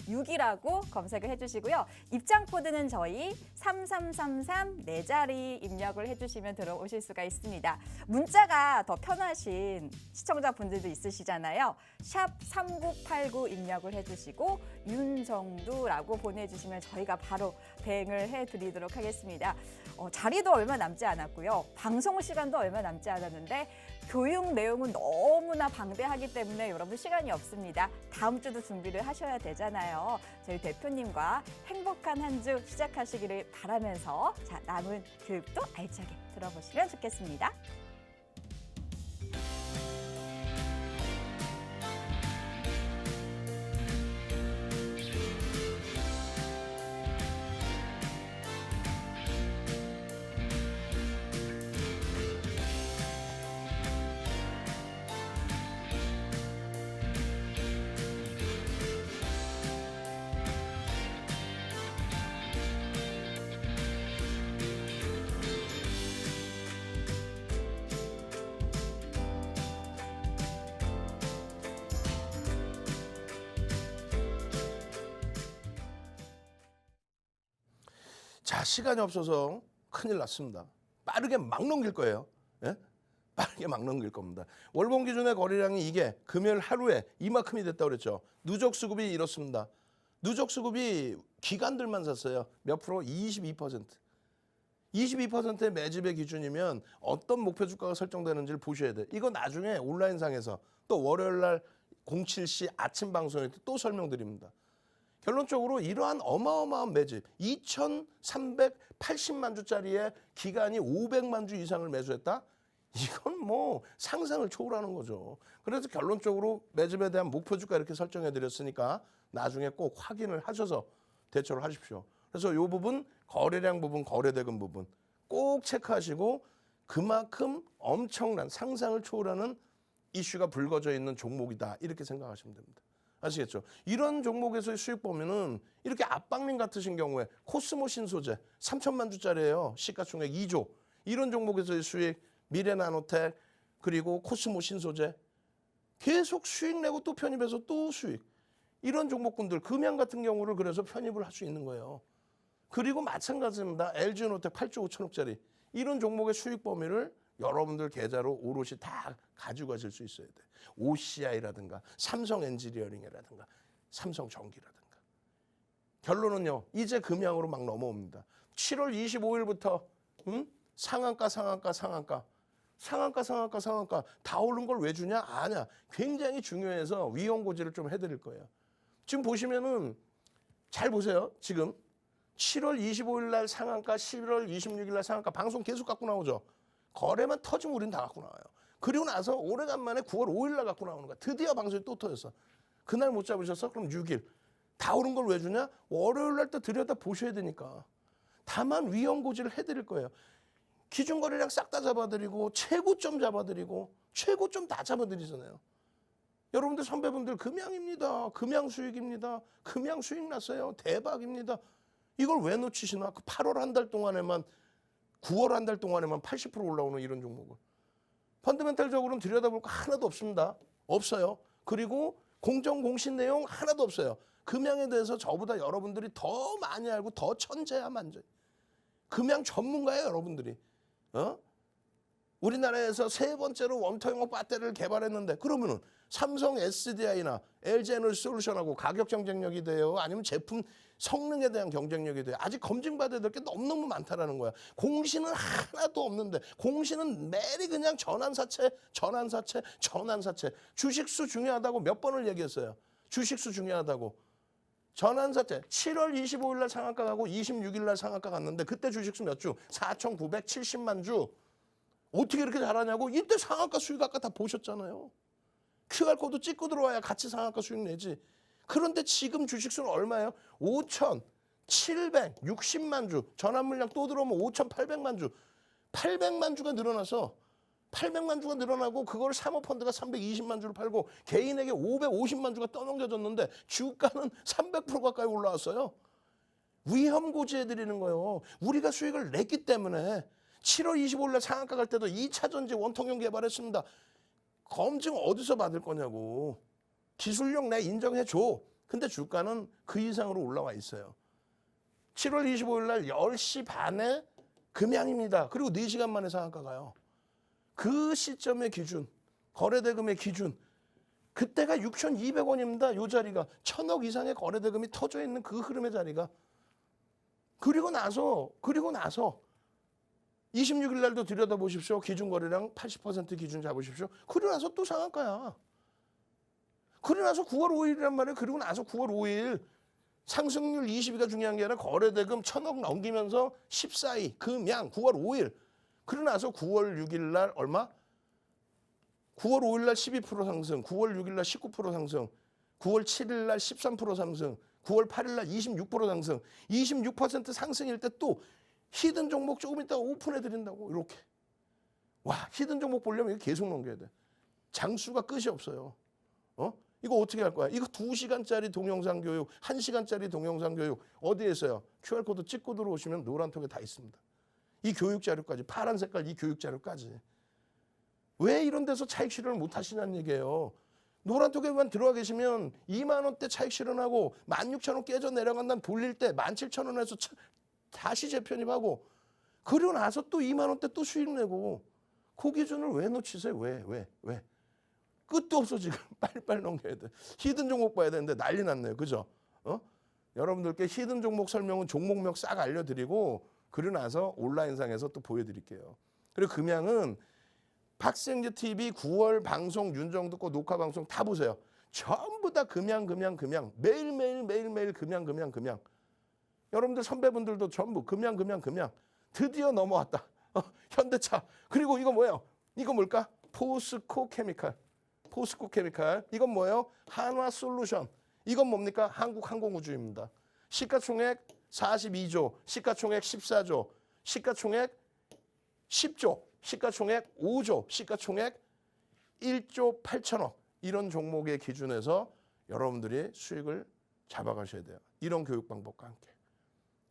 06이라고 검색을 해주시고요. 입장 코드는 저희 3333 4자리 입력을 해주시면 들어오실 수가 있습니다. 문자가 더 편하신 시청자분들도 있으시잖아요. 샵 3989 입력을 해주시고 윤정두라고 보내주시면 저희가 바로 대응을 해드리도록 하겠습니다. 자리도 얼마 남지 않았고요. 방송 시간도 얼마 남지 않았는데 교육 내용은 너무나 방대하기 때문에 여러분 시간이 없습니다. 다음 주도 준비를 하셔야 되잖아요. 저희 대표님과 행복한 한 주 시작하시기를 바라면서 자, 남은 교육도 알차게 들어보시면 좋겠습니다. 자, 시간이 없어서 큰일 났습니다. 빠르게 막 넘길 거예요. 예? 빠르게 막 넘길 겁니다. 월봉 기준의 거래량이 이게 금요일 하루에 이만큼이 됐다고 그랬죠. 누적 수급이 이렇습니다. 누적 수급이 기관들만 샀어요. 몇 프로? 22%. 22%의 매집의 기준이면 어떤 목표 주가가 설정되는지를 보셔야 돼. 이거 나중에 온라인상에서 또 월요일 날 07시 아침 방송에 또 설명드립니다. 결론적으로 이러한 어마어마한 매집, 2,380만 주짜리의 기간이 500만 주 이상을 매수했다? 이건 뭐 상상을 초월하는 거죠. 그래서 결론적으로 매집에 대한 목표 주가 이렇게 설정해 드렸으니까 나중에 꼭 확인을 하셔서 대처를 하십시오. 그래서 이 부분, 거래량 부분, 거래대금 부분 꼭 체크하시고 그만큼 엄청난 상상을 초월하는 이슈가 불거져 있는 종목이다. 이렇게 생각하시면 됩니다. 아시겠죠? 이런 종목에서의 수익 보면은 이렇게 압박민 같으신 경우에 코스모 신소재 3천만 주짜리예요. 시가총액 2조. 이런 종목에서의 수익, 미래나노텍 그리고 코스모 신소재 계속 수익 내고 또 편입해서 또 수익. 이런 종목군들 금양 같은 경우를 그래서 편입을 할 수 있는 거예요. 그리고 마찬가지입니다. LG노텍 8조 5천억짜리 이런 종목의 수익 범위를 여러분들 계좌로 오롯이 다 가지고 가실 수 있어야 돼. OCI라든가 삼성 엔지니어링이라든가 삼성전기라든가. 결론은요. 이제 금양으로 막 넘어옵니다. 7월 25일부터 상한가 다 오른 걸 왜 주냐? 아냐. 굉장히 중요해서 위험고지를 좀 해드릴 거예요. 지금 보시면은 잘 보세요. 지금 7월 25일 날 상한가, 11월 26일 날 상한가 방송 계속 갖고 나오죠. 거래만 터지면 우린 다 갖고 나와요. 그리고 나서 오래간만에 9월 5일 날 갖고 나오는 거야. 드디어 방송이 또 터졌어. 그날 못 잡으셨어? 그럼 6일. 다 오른 걸 왜 주냐? 월요일 날 또 들여다 보셔야 되니까. 다만 위험고지를 해드릴 거예요. 기준거래량 싹 다 잡아드리고 최고점 잡아드리고 최고점 다 잡아드리잖아요. 여러분들 선배분들 금양입니다. 금양 수익입니다. 금양 수익 났어요. 대박입니다. 이걸 왜 놓치시나? 그 8월 한 달 동안에만 9월 한 달 동안에만 80% 올라오는 이런 종목을. 펀더멘탈적으로는 들여다볼 거 하나도 없습니다. 없어요. 그리고 공정공신 내용 하나도 없어요. 금양에 대해서 저보다 여러분들이 더 많이 알고 더 천재야 만재. 금양 전문가예요, 여러분들이. 우리나라에서 세 번째로 웜터용어 배터리를 개발했는데 그러면은 삼성 SDI나 LG에너지솔루션하고 가격 경쟁력이 돼요? 아니면 제품 성능에 대한 경쟁력이 돼요? 아직 검증받아야 될 게 너무너무 많다라는 거야. 공시는 하나도 없는데 공시는 매일 그냥 전환사채. 주식수 중요하다고 몇 번을 얘기했어요. 주식수 중요하다고. 전환사채 7월 25일 날 상한가 가고 26일 날 상한가 갔는데 그때 주식수 몇 주? 4,970만 주. 어떻게 이렇게 잘하냐고? 이때 상한가 수익 아까 다 보셨잖아요. QR코드 찍고 들어와야 같이 상한가 수익 내지. 그런데 지금 주식수는 얼마예요? 5,760만 주. 전환 물량 또 들어오면 5,800만 주. 800만 주가 늘어나서 800만 주가 늘어나고 그걸 사모펀드가 320만 주를 팔고 개인에게 550만 주가 떠넘겨졌는데 주가는 300% 가까이 올라왔어요. 위험 고지해드리는 거예요. 우리가 수익을 냈기 때문에 7월 25일 날 상한가 갈 때도 2차 전지 원통형 개발했습니다. 검증 어디서 받을 거냐고. 기술력 내 인정해줘. 근데 주가는 그 이상으로 올라와 있어요. 7월 25일 날 10시 반에 금양입니다. 그리고 4시간 만에 상한가 가요. 그 시점의 기준, 거래대금의 기준, 그때가 6,200원입니다. 요 자리가 1,000억 이상의 거래대금이 터져 있는 그 흐름의 자리가. 그리고 나서 26일 날도 들여다보십시오. 기준거래량 80% 기준 잡으십시오. 그리고 나서 또 상한가야. 그리고 나서 9월 5일이란 말이에요. 그리고 나서 9월 5일 상승률 20위가 중요한 게 아니라 거래대금 1,000억 넘기면서 14위 금양 9월 5일. 그러고 나서 9월 6일 날 얼마? 9월 5일 날 12% 상승, 9월 6일 날 19% 상승, 9월 7일 날 13% 상승, 9월 8일 날 26% 상승, 26% 상승일 때 또 히든 종목 조금 있다가 오픈해 드린다고 이렇게. 와, 히든 종목 보려면 이거 계속 넘겨야 돼. 장수가 끝이 없어요. 이거 어떻게 할 거야? 이거 2시간짜리 동영상 교육, 1시간짜리 동영상 교육 어디에서요? QR코드 찍고 들어오시면 노란톡에 다 있습니다. 이 교육 자료까지, 파란 색깔 이 교육 자료까지. 왜 이런 데서 차익 실현을 못 하시냐는 얘기예요. 노란톡에만 들어와 계시면 2만 원대 차익 실현하고 16,000원 깨져 내려간 다음 돌릴 때 17,000원에서 다시 재편입하고 그리고 나서 또 2만 원대 또 수익 내고 그 기준을 왜 놓치세요? 왜? 끝도 없어 지금. 빨리빨리 넘겨야 돼. 히든 종목 봐야 되는데 난리 났네요. 그죠? 여러분들께 히든 종목 설명은 종목명 싹 알려드리고 그러고 나서 온라인상에서 또 보여드릴게요. 그리고 금양은 박생주 TV 9월 방송 윤정도 거 녹화 방송 다 보세요. 전부 다 금양. 매일매일 금양. 여러분들 선배분들도 전부 금양. 드디어 넘어왔다. 현대차. 그리고 이거 뭐예요? 이거 뭘까? 포스코 케미칼. 이건 뭐예요? 한화솔루션. 이건 뭡니까? 한국항공우주입니다. 시가총액 42조, 시가총액 14조, 시가총액 10조, 시가총액 5조, 시가총액 1조 8천억. 이런 종목의 기준에서 여러분들이 수익을 잡아가셔야 돼요. 이런 교육 방법과 함께.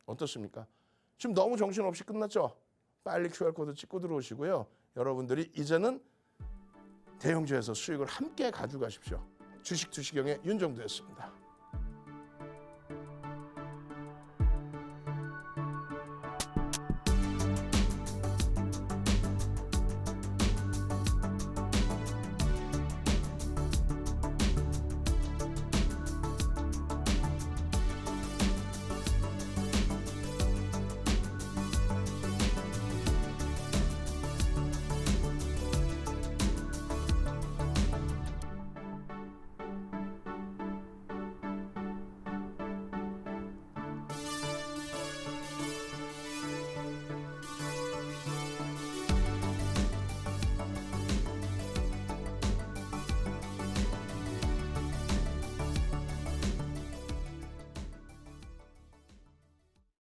어떻습니까? 지금 너무 정신없이 끝났죠? 빨리 QR코드 찍고 들어오시고요. 여러분들이 이제는 대형주에서 수익을 함께 가져가십시오. 주식투시경의 윤정두였습니다.